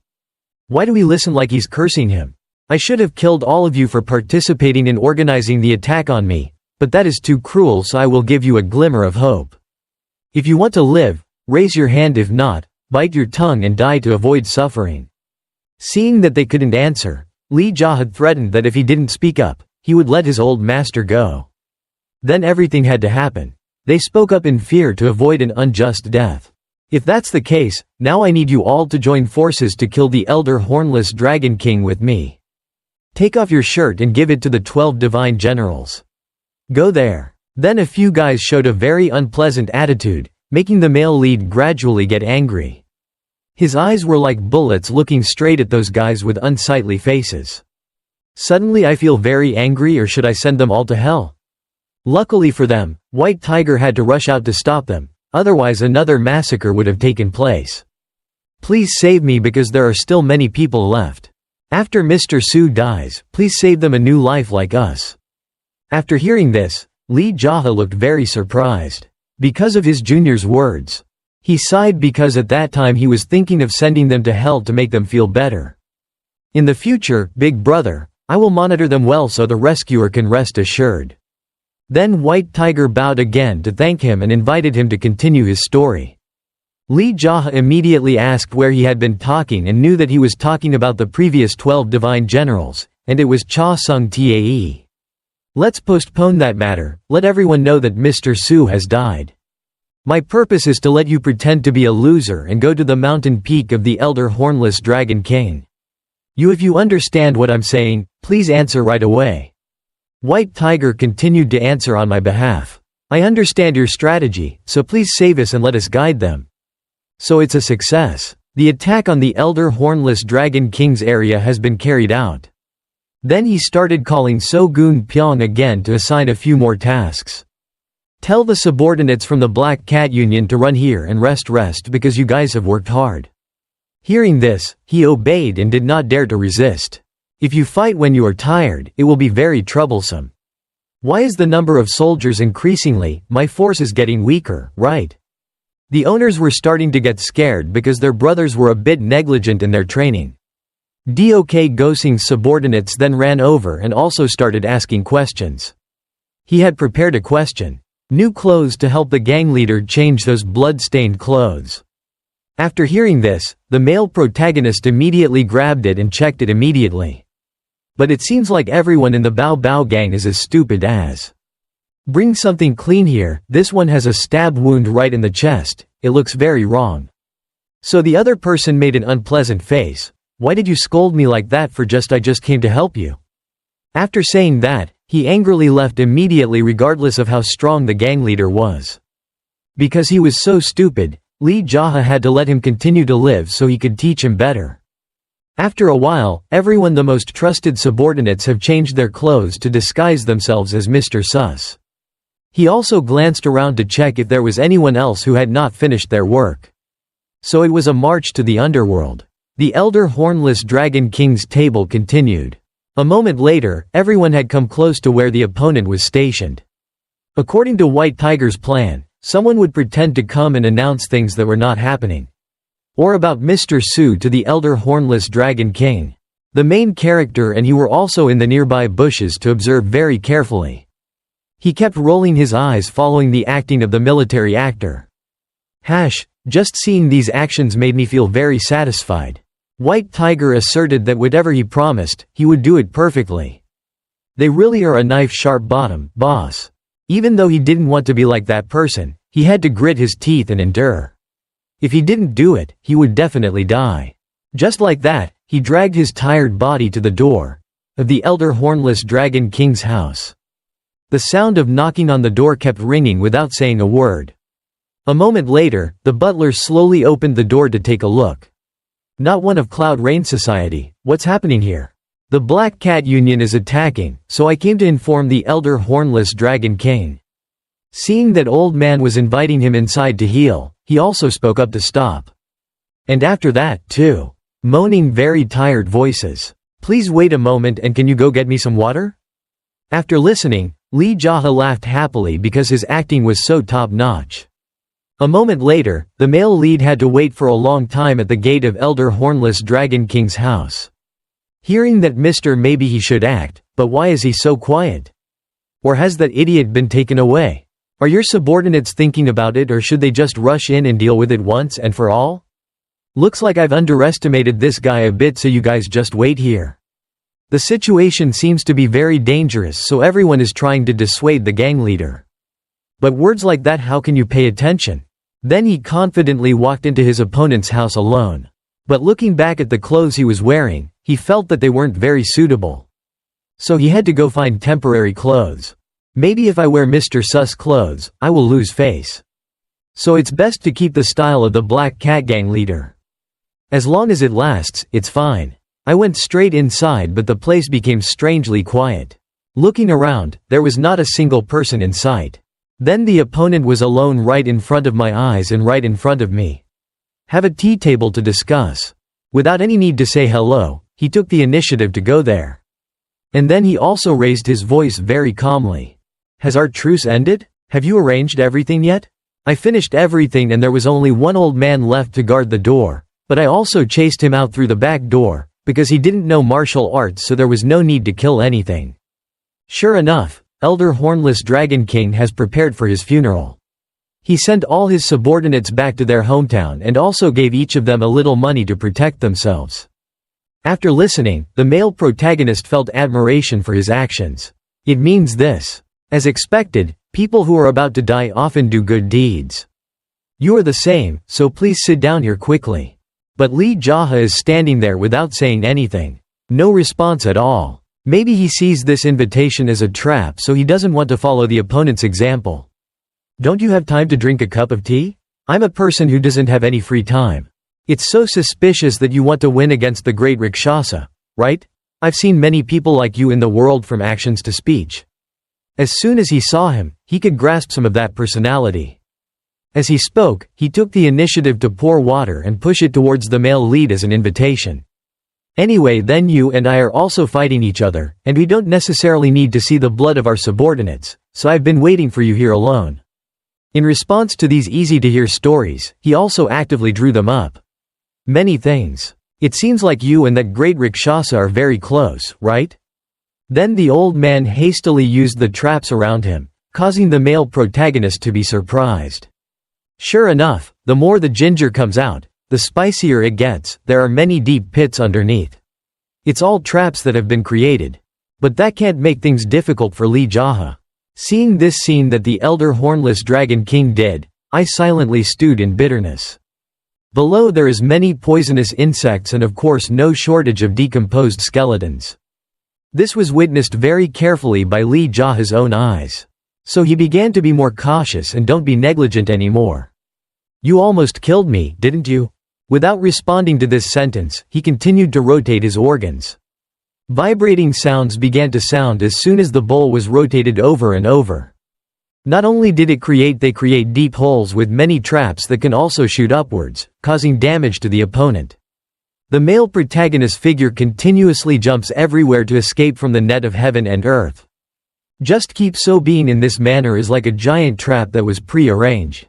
[SPEAKER 1] Why do we listen like he's cursing him? I should have killed all of you for participating in organizing the attack on me, but that is too cruel, so I will give you a glimmer of hope. If you want to live, raise your hand, if not, bite your tongue and die to avoid suffering. Seeing that they couldn't answer, Lee JaHa threatened that if he didn't speak up, he would let his old master go. Then everything had to happen. They spoke up in fear to avoid an unjust death. If that's the case, now I need you all to join forces to kill the Elder Hornless Dragon King with me. Take off your shirt and give it to the 12 divine generals. Go there. Then a few guys showed a very unpleasant attitude, making the male lead gradually get angry. His eyes were like bullets looking straight at those guys with unsightly faces. Suddenly I feel very angry, or should I send them all to hell? Luckily for them, White Tiger had to rush out to stop them, otherwise another massacre would have taken place. Please save me because there are still many people left. After Mr. Su dies, please save them a new life like us. After hearing this, Lee JaHa looked very surprised. Because of his junior's words. He sighed because at that time he was thinking of sending them to hell to make them feel better. In the future, Big Brother, I will monitor them well so the rescuer can rest assured. Then White Tiger bowed again to thank him and invited him to continue his story. Lee JaHa immediately asked where he had been talking and knew that he was talking about the previous 12 divine generals, and it was Cha Sung Tae. Let's postpone that matter, let everyone know that Mr. Su has died. My purpose is to let you pretend to be a loser and go to the mountain peak of the Elder Hornless Dragon King. If you understand what I'm saying, please answer right away. White Tiger continued to answer on my behalf. I understand your strategy, so please save us and let us guide them. So it's a success. The attack on the Elder Hornless Dragon King's area has been carried out. Then he started calling So-gun Pyong again to assign a few more tasks. Tell the subordinates from the Black Cat Union to run here and rest because you guys have worked hard. Hearing this, he obeyed and did not dare to resist. If you fight when you are tired, it will be very troublesome. Why is the number of soldiers increasingly? My force is getting weaker, right? The owners were starting to get scared because their brothers were a bit negligent in their training. Dok Gosing's subordinates then ran over and also started asking questions. He had prepared a question. New clothes to help the gang leader change those blood-stained clothes. After hearing this, the male protagonist immediately grabbed it and checked it immediately. But it seems like everyone in the Bao Bao gang is as stupid as. Bring something clean here, this one has a stab wound right in the chest, it looks very wrong. So the other person made an unpleasant face. Why did you scold me like that for I just came to help you? After saying that, he angrily left immediately regardless of how strong the gang leader was. Because he was so stupid, Lee JaHa had to let him continue to live so he could teach him better. After a while, everyone the most trusted subordinates have changed their clothes to disguise themselves as Mr. Sus. He also glanced around to check if there was anyone else who had not finished their work. So it was a march to the underworld. The Elder Hornless Dragon King's table continued. A moment later, everyone had come close to where the opponent was stationed. According to White Tiger's plan, someone would pretend to come and announce things that were not happening. Or about Mr. Su to the Elder Hornless Dragon King. The main character and he were also in the nearby bushes to observe very carefully. He kept rolling his eyes following the acting of the military actor. Just seeing these actions made me feel very satisfied. White Tiger asserted that whatever he promised, he would do it perfectly. They really are a knife-sharp bottom, boss. Even though he didn't want to be like that person, he had to grit his teeth and endure. If he didn't do it, he would definitely die. Just like that, he dragged his tired body to the door of the Elder Hornless Dragon King's house. The sound of knocking on the door kept ringing without saying a word. A moment later, the butler slowly opened the door to take a look. Not one of Cloud Rain Society, what's happening here? The Black Cat Union is attacking, so I came to inform the Elder Hornless Dragon King. Seeing that old man was inviting him inside to heal, he also spoke up to stop. And after that, too. Moaning very tired voices. Please wait a moment and can you go get me some water? After listening, Lee JaHa laughed happily because his acting was so top-notch. A moment later, the male lead had to wait for a long time at the gate of Elder Hornless Dragon King's house. Hearing that maybe he should act, but why is he so quiet? Or has that idiot been taken away? Are your subordinates thinking about it or should they just rush in and deal with it once and for all? Looks like I've underestimated this guy a bit so you guys just wait here. The situation seems to be very dangerous so everyone is trying to dissuade the gang leader. But words like that, how can you pay attention? Then he confidently walked into his opponent's house alone. But looking back at the clothes he was wearing, he felt that they weren't very suitable. So he had to go find temporary clothes. Maybe if I wear Mr. Sus clothes, I will lose face. So it's best to keep the style of the Black Cat Gang leader. As long as it lasts, it's fine. I went straight inside but the place became strangely quiet. Looking around, there was not a single person in sight. Then the opponent was alone right in front of my eyes and right in front of me. Have a tea table to discuss. Without any need to say hello, he took the initiative to go there. And then he also raised his voice very calmly. Has our truce ended? Have you arranged everything yet? I finished everything and there was only one old man left to guard the door, but I also chased him out through the back door, because he didn't know martial arts so there was no need to kill anything. Sure enough, Elder Hornless Dragon King has prepared for his funeral. He sent all his subordinates back to their hometown and also gave each of them a little money to protect themselves. After listening, the male protagonist felt admiration for his actions. It means this. As expected, people who are about to die often do good deeds. You are the same, so please sit down here quickly. But Lee JaHa is standing there without saying anything. No response at all. Maybe he sees this invitation as a trap so he doesn't want to follow the opponent's example. Don't you have time to drink a cup of tea? I'm a person who doesn't have any free time. It's so suspicious that you want to win against the great Rakshasa, right? I've seen many people like you in the world from actions to speech. As soon as he saw him, he could grasp some of that personality. As he spoke, he took the initiative to pour water and push it towards the male lead as an invitation. Anyway, then you and I are also fighting each other, and we don't necessarily need to see the blood of our subordinates, so I've been waiting for you here alone. In response to these easy-to-hear stories, he also actively drew them up. Many things. It seems like you and that great Rakshasa are very close, right? Then the old man hastily used the traps around him, causing the male protagonist to be surprised. Sure enough, the more the ginger comes out, the spicier it gets. There are many deep pits underneath. It's all traps that have been created. But that can't make things difficult for Lee JaHa. Seeing this scene that the elder hornless dragon king did, I silently stewed in bitterness. Below there is many poisonous insects and of course no shortage of decomposed skeletons. This was witnessed very carefully by Lee JaHa's own eyes. So he began to be more cautious and don't be negligent anymore. You almost killed me, didn't you? Without responding to this sentence, he continued to rotate his organs. Vibrating sounds began to sound as soon as the bowl was rotated over and over. Not only did they create deep holes with many traps that can also shoot upwards, causing damage to the opponent. The male protagonist figure continuously jumps everywhere to escape from the net of heaven and earth. Just keep so being in this manner is like a giant trap that was pre-arranged.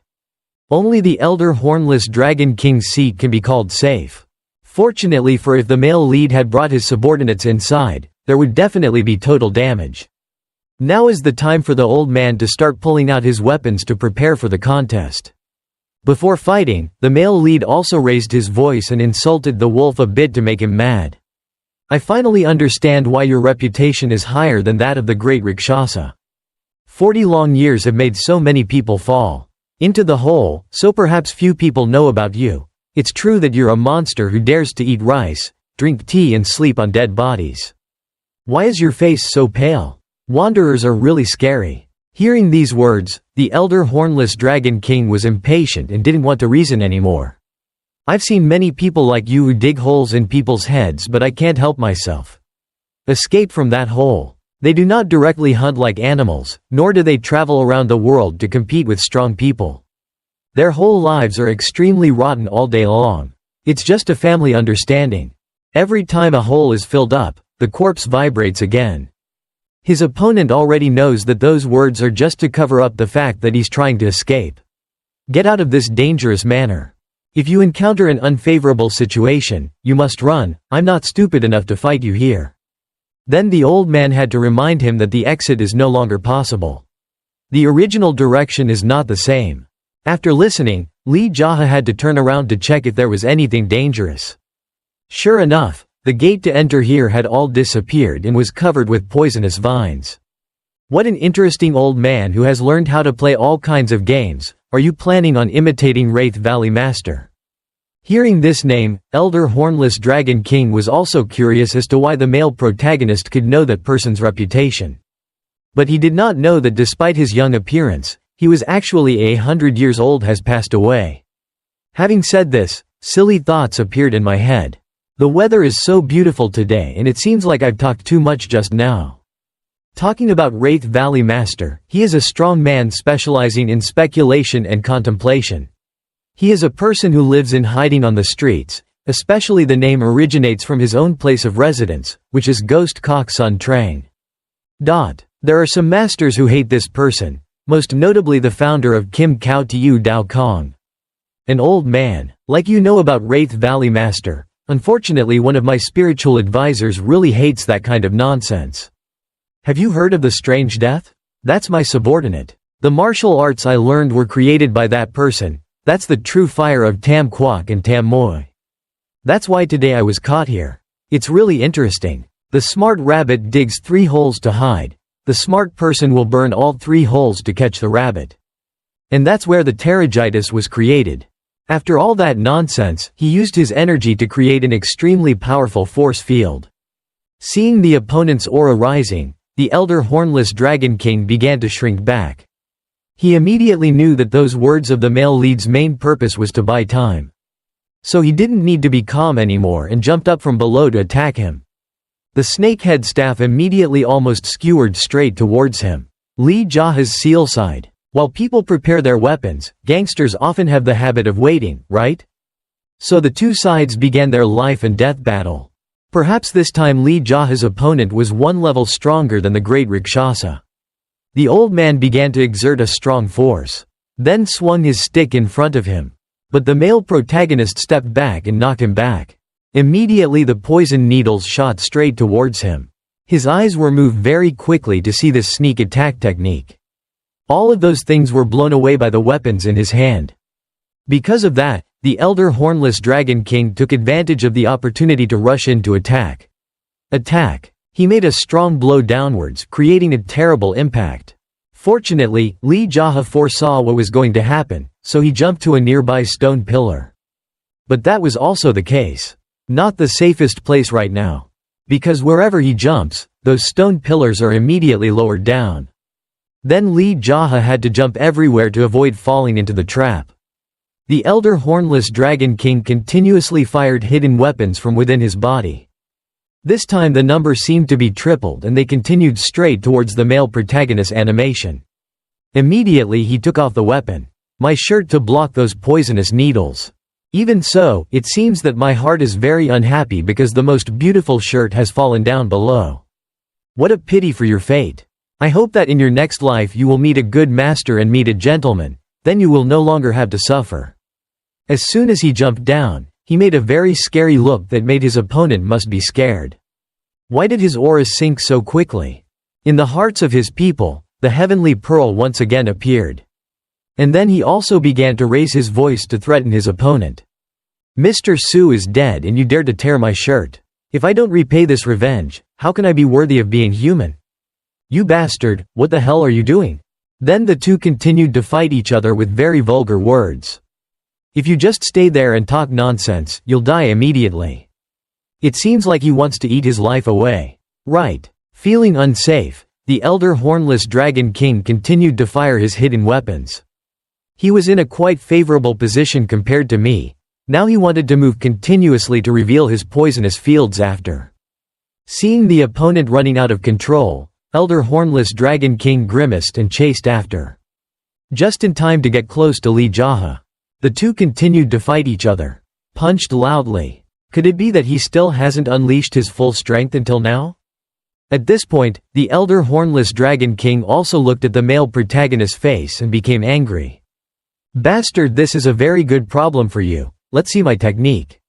[SPEAKER 1] Only the elder hornless dragon king's seat can be called safe. Fortunately for if the male lead had brought his subordinates inside, there would definitely be total damage. Now is the time for the old man to start pulling out his weapons to prepare for the contest. Before fighting, the male lead also raised his voice and insulted the wolf a bit to make him mad. I finally understand why your reputation is higher than that of the great Rakshasa. 40 long years have made so many people fall into the hole, so perhaps few people know about you. It's true that you're a monster who dares to eat rice, drink tea and sleep on dead bodies. Why is your face so pale? Wanderers are really scary. Hearing these words, the elder hornless dragon king was impatient and didn't want to reason anymore. I've seen many people like you who dig holes in people's heads, but I can't help myself. Escape from that hole. They do not directly hunt like animals, nor do they travel around the world to compete with strong people. Their whole lives are extremely rotten all day long. It's just a family understanding. Every time a hole is filled up, the corpse vibrates again. His opponent already knows that those words are just to cover up the fact that he's trying to escape. Get out of this dangerous manner. If you encounter an unfavorable situation, you must run. I'm not stupid enough to fight you here. Then the old man had to remind him that the exit is no longer possible. The original direction is not the same. After listening, Lee JaHa had to turn around to check if there was anything dangerous. Sure enough, the gate to enter here had all disappeared and was covered with poisonous vines. What an interesting old man who has learned how to play all kinds of games. Are you planning on imitating Wraith Valley Master? Hearing this name, Elder Hornless Dragon King was also curious as to why the male protagonist could know that person's reputation. But he did not know that despite his young appearance, he was actually 100 years old has passed away. Having said this, silly thoughts appeared in my head. The weather is so beautiful today and it seems like I've talked too much just now. Talking about Wraith Valley Master, he is a strong man specializing in speculation and contemplation. He is a person who lives in hiding on the streets, especially the name originates from his own place of residence, which is Ghost Kok Sun Trang. There are some masters who hate this person, most notably the founder of Kim Kao Tiu Dao Kong. An old man, like you know about Wraith Valley Master. Unfortunately, one of my spiritual advisors really hates that kind of nonsense. Have you heard of the strange death? That's my subordinate. The martial arts I learned were created by that person. That's the true fire of Tam Kwok and Tam Moi. That's why today I was caught here. It's really interesting. The smart rabbit digs 3 holes to hide. The smart person will burn all 3 holes to catch the rabbit. And that's where the pterygitis was created. After all that nonsense, he used his energy to create an extremely powerful force field. Seeing the opponent's aura rising, the elder hornless dragon king began to shrink back. He immediately knew that those words of the male lead's main purpose was to buy time. So he didn't need to be calm anymore and jumped up from below to attack him. The snakehead staff immediately almost skewered straight towards him. Lee JaHa's seal side. While people prepare their weapons, gangsters often have the habit of waiting, right? So the two sides began their life and death battle. Perhaps this time Lee JaHa's opponent was 1 level stronger than the great Rakshasa. The old man began to exert a strong force. then swung his stick in front of him. But the male protagonist stepped back and knocked him back. Immediately the poison needles shot straight towards him. His eyes were moved very quickly to see this sneak attack technique. All of those things were blown away by the weapons in his hand. Because of that, the elder hornless dragon king took advantage of the opportunity to rush in to attack. He made a strong blow downwards, creating a terrible impact. Fortunately, Lee JaHa foresaw what was going to happen, so he jumped to a nearby stone pillar. But that was also the case. Not the safest place right now. Because wherever he jumps, those stone pillars are immediately lowered down. Then Lee JaHa had to jump everywhere to avoid falling into the trap. The elder hornless dragon king continuously fired hidden weapons from within his body. This time the number seemed to be tripled and they continued straight towards the male protagonist's animation. Immediately he took off the weapon. My shirt to block those poisonous needles. Even so, it seems that my heart is very unhappy because the most beautiful shirt has fallen down below. What a pity for your fate. I hope that in your next life you will meet a good master and meet a gentleman, then you will no longer have to suffer. As soon as he jumped down, he made a very scary look that made his opponent must be scared. Why did his aura sink so quickly? In the hearts of his people, the heavenly pearl once again appeared. And then he also began to raise his voice to threaten his opponent. Mr. Su is dead and you dare to tear my shirt. If I don't repay this revenge, how can I be worthy of being human? You bastard, what the hell are you doing? Then the two continued to fight each other with very vulgar words. If you just stay there and talk nonsense, you'll die immediately. It seems like he wants to eat his life away. Right. Feeling unsafe, the elder hornless dragon king continued to fire his hidden weapons. He was in a quite favorable position compared to me. Now he wanted to move continuously to reveal his poisonous fields after. Seeing the opponent running out of control, elder hornless dragon king grimaced and chased after. Just in time to get close to Lee JaHa. The two continued to fight each other. Punched loudly. Could it be that he still hasn't unleashed his full strength until now? At this point, the elder hornless dragon king also looked at the male protagonist's face and became angry. Bastard, this is a very good problem for you. Let's see my technique.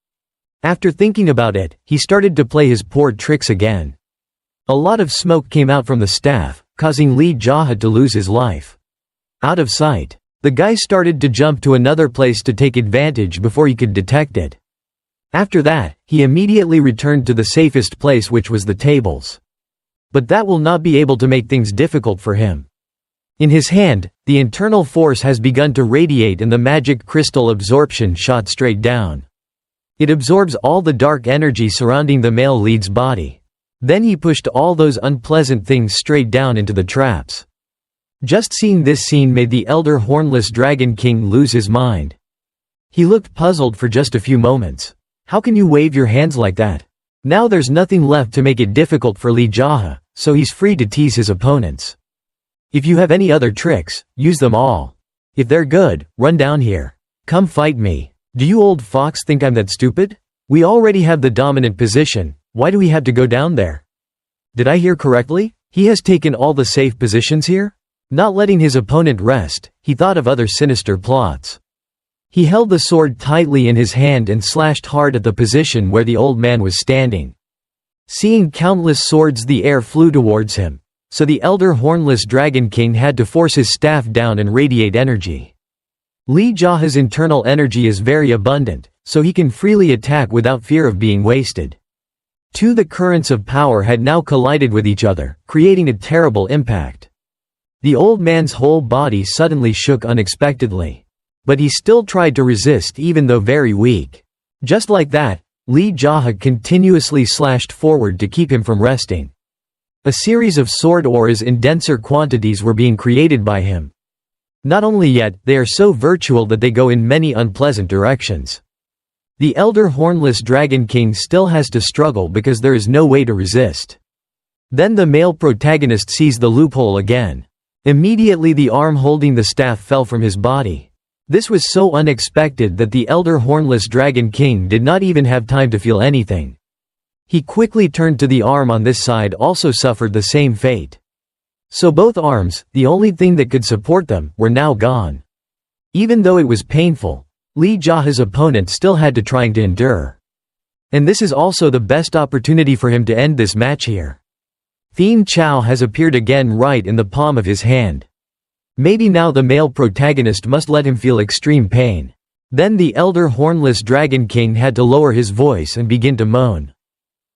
[SPEAKER 1] After thinking about it, he started to play his poor tricks again. A lot of smoke came out from the staff, causing Lee JaHa to lose his life. Out of sight. The guy started to jump to another place to take advantage before he could detect it. After that, he immediately returned to the safest place, which was the tables. But that will not be able to make things difficult for him. In his hand, the internal force has begun to radiate and the magic crystal absorption shot straight down. It absorbs all the dark energy surrounding the male lead's body. Then he pushed all those unpleasant things straight down into the traps. Just seeing this scene made the elder hornless dragon king lose his mind. He looked puzzled for just a few moments. How can you wave your hands like that? Now there's nothing left to make it difficult for Lee JaHa, so he's free to tease his opponents. If you have any other tricks, use them all. If they're good, run down here. Come fight me. Do you old fox think I'm that stupid? We already have the dominant position, why do we have to go down there? Did I hear correctly? He has taken all the safe positions here? Not letting his opponent rest, he thought of other sinister plots. He held the sword tightly in his hand and slashed hard at the position where the old man was standing. Seeing countless swords, the air flew towards him, so the elder hornless dragon king had to force his staff down and radiate energy. Lee JaHa's internal energy is very abundant, so he can freely attack without fear of being wasted. The currents of power had now collided with each other, creating a terrible impact. The old man's whole body suddenly shook unexpectedly. But he still tried to resist even though very weak. Just like that, Lee JaHa continuously slashed forward to keep him from resting. A series of sword auras in denser quantities were being created by him. Not only yet, they are so virtual that they go in many unpleasant directions. The elder hornless dragon king still has to struggle because there is no way to resist. Then the male protagonist sees the loophole again. Immediately the arm holding the staff fell from his body. This was so unexpected that the elder hornless dragon king did not even have time to feel anything. He quickly turned to the arm on this side, also suffered the same fate. So both arms, the only thing that could support them, were now gone. Even though it was painful, Lee JaHa's opponent still had to try to endure. And this is also the best opportunity for him to end this match here. Theme Chow has appeared again right in the palm of his hand. Maybe now the male protagonist must let him feel extreme pain. Then the elder hornless Dragon King had to lower his voice and begin to moan.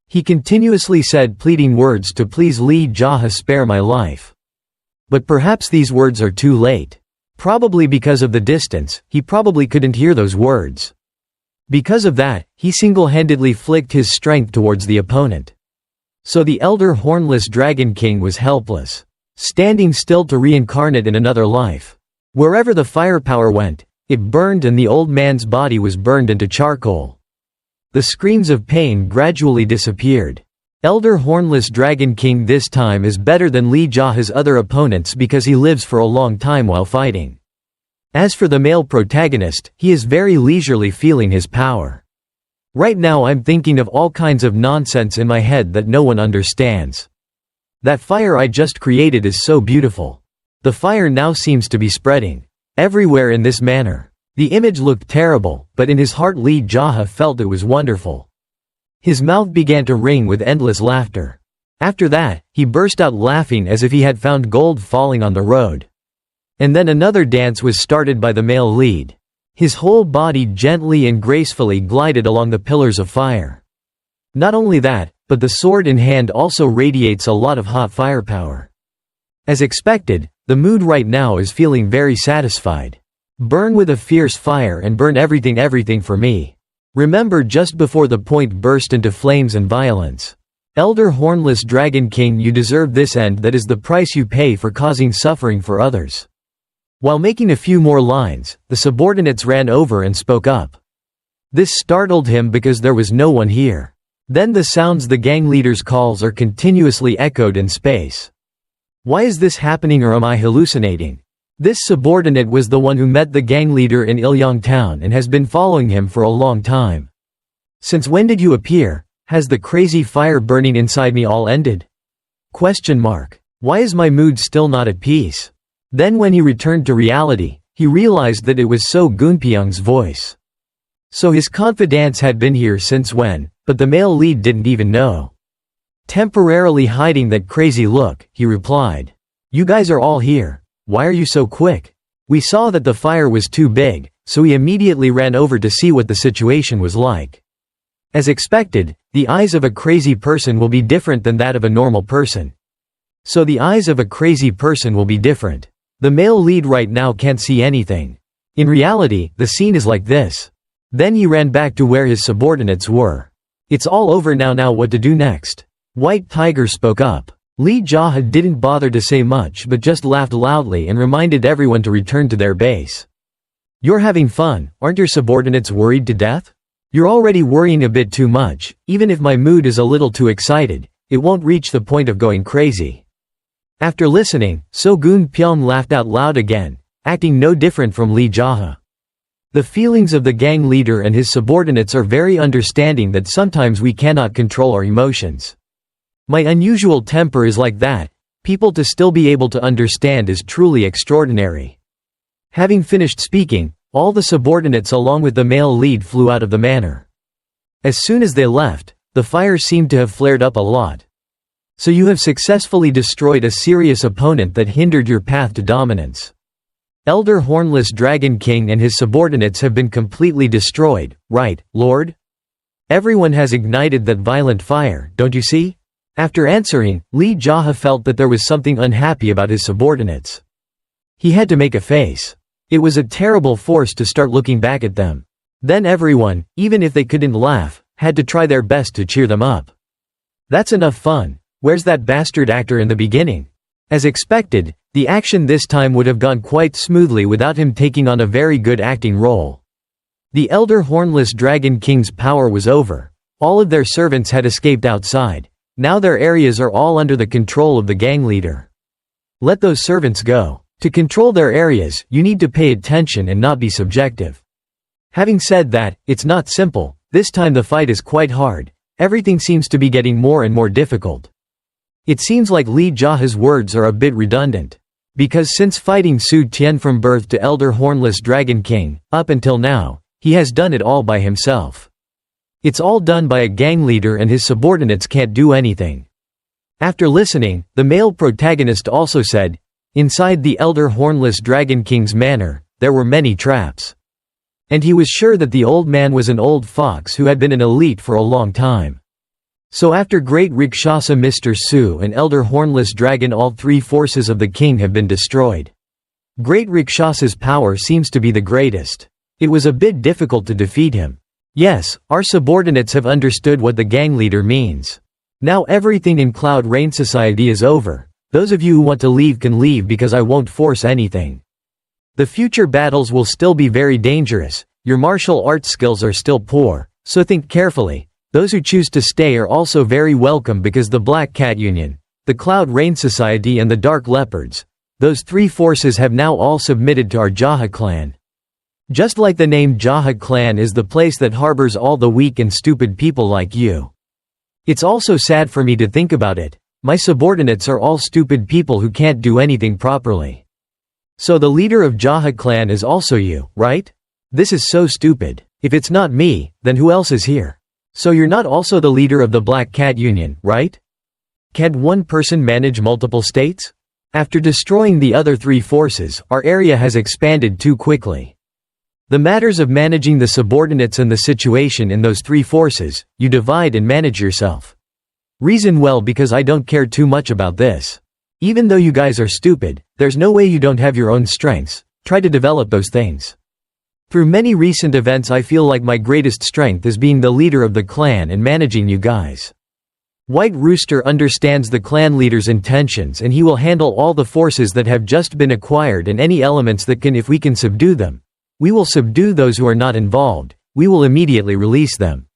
[SPEAKER 1] He continuously said pleading words to please Lee JaHa spare my life. But perhaps these words are too late. Probably because of the distance, he probably couldn't hear those words. Because of that, he single-handedly flicked his strength towards the opponent. So the elder hornless Dragon King was helpless, standing still to reincarnate in another life. Wherever the firepower went, it burned and the old man's body was burned into charcoal. The screams of pain gradually disappeared. Elder Hornless Dragon King this time is better than Lee JaHa's other opponents because he lives for a long time while fighting. As for the male protagonist, he is very leisurely feeling his power. Right now I'm thinking of all kinds of nonsense in my head that no one understands. That fire I just created is so beautiful. The fire now seems to be spreading everywhere in this manner. The image looked terrible, but in his heart Lee JaHa felt it was wonderful. His mouth began to ring with endless laughter. After that, he burst out laughing as if he had found gold falling on the road. And then another dance was started by the male lead. His whole body gently and gracefully glided along the pillars of fire. Not only that, but the sword in hand also radiates a lot of hot firepower. As expected, the mood right now is feeling very satisfied. Burn with a fierce fire and burn everything for me. Remember just before the point burst into flames and violence. Elder Hornless Dragon King, you deserve this end, that is the price you pay for causing suffering for others. While making a few more lines, the subordinates ran over and spoke up. This startled him because there was no one here. Then the sounds the gang leader's calls are continuously echoed in space. Why is this happening, or am I hallucinating? This subordinate was the one who met the gang leader in Ilyang town and has been following him for a long time. Since when did you appear? Has the crazy fire burning inside me all ended? Why is my mood still not at peace? Then when he returned to reality, he realized that it was So Gunpyeong's voice. So his confidants had been here since when, but the male lead didn't even know. Temporarily hiding that crazy look, he replied, "You guys are all here. Why are you so quick?" We saw that the fire was too big, so we immediately ran over to see what the situation was like. As expected, the eyes of a crazy person will be different than that of a normal person. So the eyes of a crazy person will be different. The male lead right now can't see anything. In reality, the scene is like this. Then he ran back to where his subordinates were. It's all over now what to do next? White Tiger spoke up. Lee JaHa didn't bother to say much but just laughed loudly and reminded everyone to return to their base. You're having fun, aren't your subordinates worried to death? You're already worrying a bit too much. Even if my mood is a little too excited, it won't reach the point of going crazy. After listening, So Gunpyeong laughed out loud again, acting no different from Lee JaHa. The feelings of the gang leader and his subordinates are very understanding that sometimes we cannot control our emotions. My unusual temper is like that. People to still be able to understand is truly extraordinary. Having finished speaking, all the subordinates along with the male lead flew out of the manor. As soon as they left, the fire seemed to have flared up a lot. So you have successfully destroyed a serious opponent that hindered your path to dominance. Elder Hornless Dragon King and his subordinates have been completely destroyed, right, Lord? Everyone has ignited that violent fire, don't you see? After answering, Lee JaHa felt that there was something unhappy about his subordinates. He had to make a face. It was a terrible force to start looking back at them. Then everyone, even if they couldn't laugh, had to try their best to cheer them up. That's enough fun. Where's that bastard actor in the beginning? As expected, the action this time would have gone quite smoothly without him taking on a very good acting role. The elder Hornless Dragon King's power was over. All of their servants had escaped outside. Now their areas are all under the control of the gang leader. Let those servants go. To control their areas, you need to pay attention and not be subjective. Having said that, it's not simple. This time the fight is quite hard. Everything seems to be getting more and more difficult. It seems like Lee JaHa's words are a bit redundant. Because since fighting Su Tian from birth to Elder Hornless Dragon King, up until now, he has done it all by himself. It's all done by a gang leader and his subordinates can't do anything. After listening, the male protagonist also said, inside the Elder Hornless Dragon King's manor, there were many traps. And he was sure that the old man was an old fox who had been an elite for a long time. So after Great Rakshasa Mr. Su and Elder Hornless Dragon, all three forces of the king have been destroyed. Great Rakshasa's power seems to be the greatest. It was a bit difficult to defeat him. Yes, our subordinates have understood what the gang leader means. Now everything in Cloud Rain Society is over. Those of you who want to leave can leave because I won't force anything. The future battles will still be very dangerous, your martial arts skills are still poor, so think carefully. Those who choose to stay are also very welcome because the Black Cat Union, the Cloud Rain Society and the Dark Leopards, those three forces have now all submitted to our JaHa clan. Just like the name JaHa clan is the place that harbors all the weak and stupid people like you. It's also sad for me to think about it. My subordinates are all stupid people who can't do anything properly. So the leader of JaHa clan is also you, right? This is so stupid. If it's not me, then who else is here? So you're not also the leader of the Black Cat Union, right? Can't one person manage multiple states? After destroying the other three forces, our area has expanded too quickly. The matters of managing the subordinates and the situation in those three forces, you divide and manage yourself. Reason well because I don't care too much about this. Even though you guys are stupid, there's no way you don't have your own strengths. Try to develop those things. Through many recent events I feel like my greatest strength is being the leader of the clan and managing you guys. White Rooster understands the clan leader's intentions and he will handle all the forces that have just been acquired and any elements that can, if we can subdue them. We will subdue those who are not involved, we will immediately release them.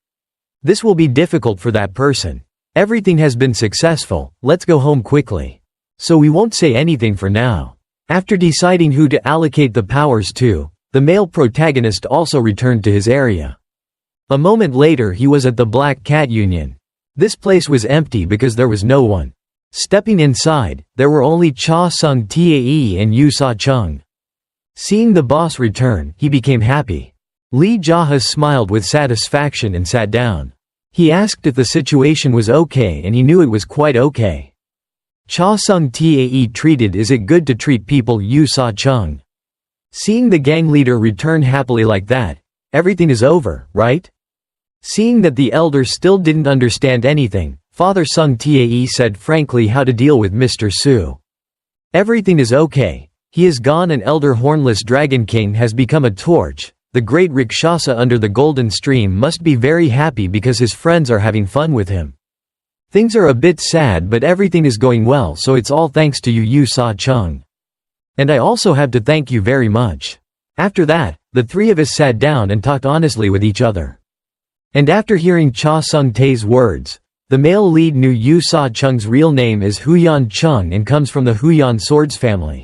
[SPEAKER 1] This will be difficult for that person. Everything has been successful, let's go home quickly. So we won't say anything for now. After deciding who to allocate the powers to, the male protagonist also returned to his area. A moment later he was at the Black Cat Union. This place was empty because there was no one. Stepping inside, there were only Cha Sung Tae and Yu Sa Chung. Seeing the boss return, he became happy. Lee JaHa smiled with satisfaction and sat down. He asked if the situation was okay and he knew it was quite okay. Cha Sung Tae treated. Is it good to treat people? Yu Sa Chung. Seeing the gang leader return happily like that, everything is over, right? Seeing that the elders still didn't understand anything, Father Sung Tae said frankly how to deal with Mr. Su. Everything is okay. He is gone and Elder Hornless Dragon King has become a torch. The great Rakshasa under the golden stream must be very happy because his friends are having fun with him. Things are a bit sad but everything is going well, so it's all thanks to you, Yu Sa Chung. And I also have to thank you very much. After that, the three of us sat down and talked honestly with each other. And after hearing Cha Sung Tae's words, the male lead knew Yu Sa Chung's real name is Huyan Chung and comes from the Huyan Swords family.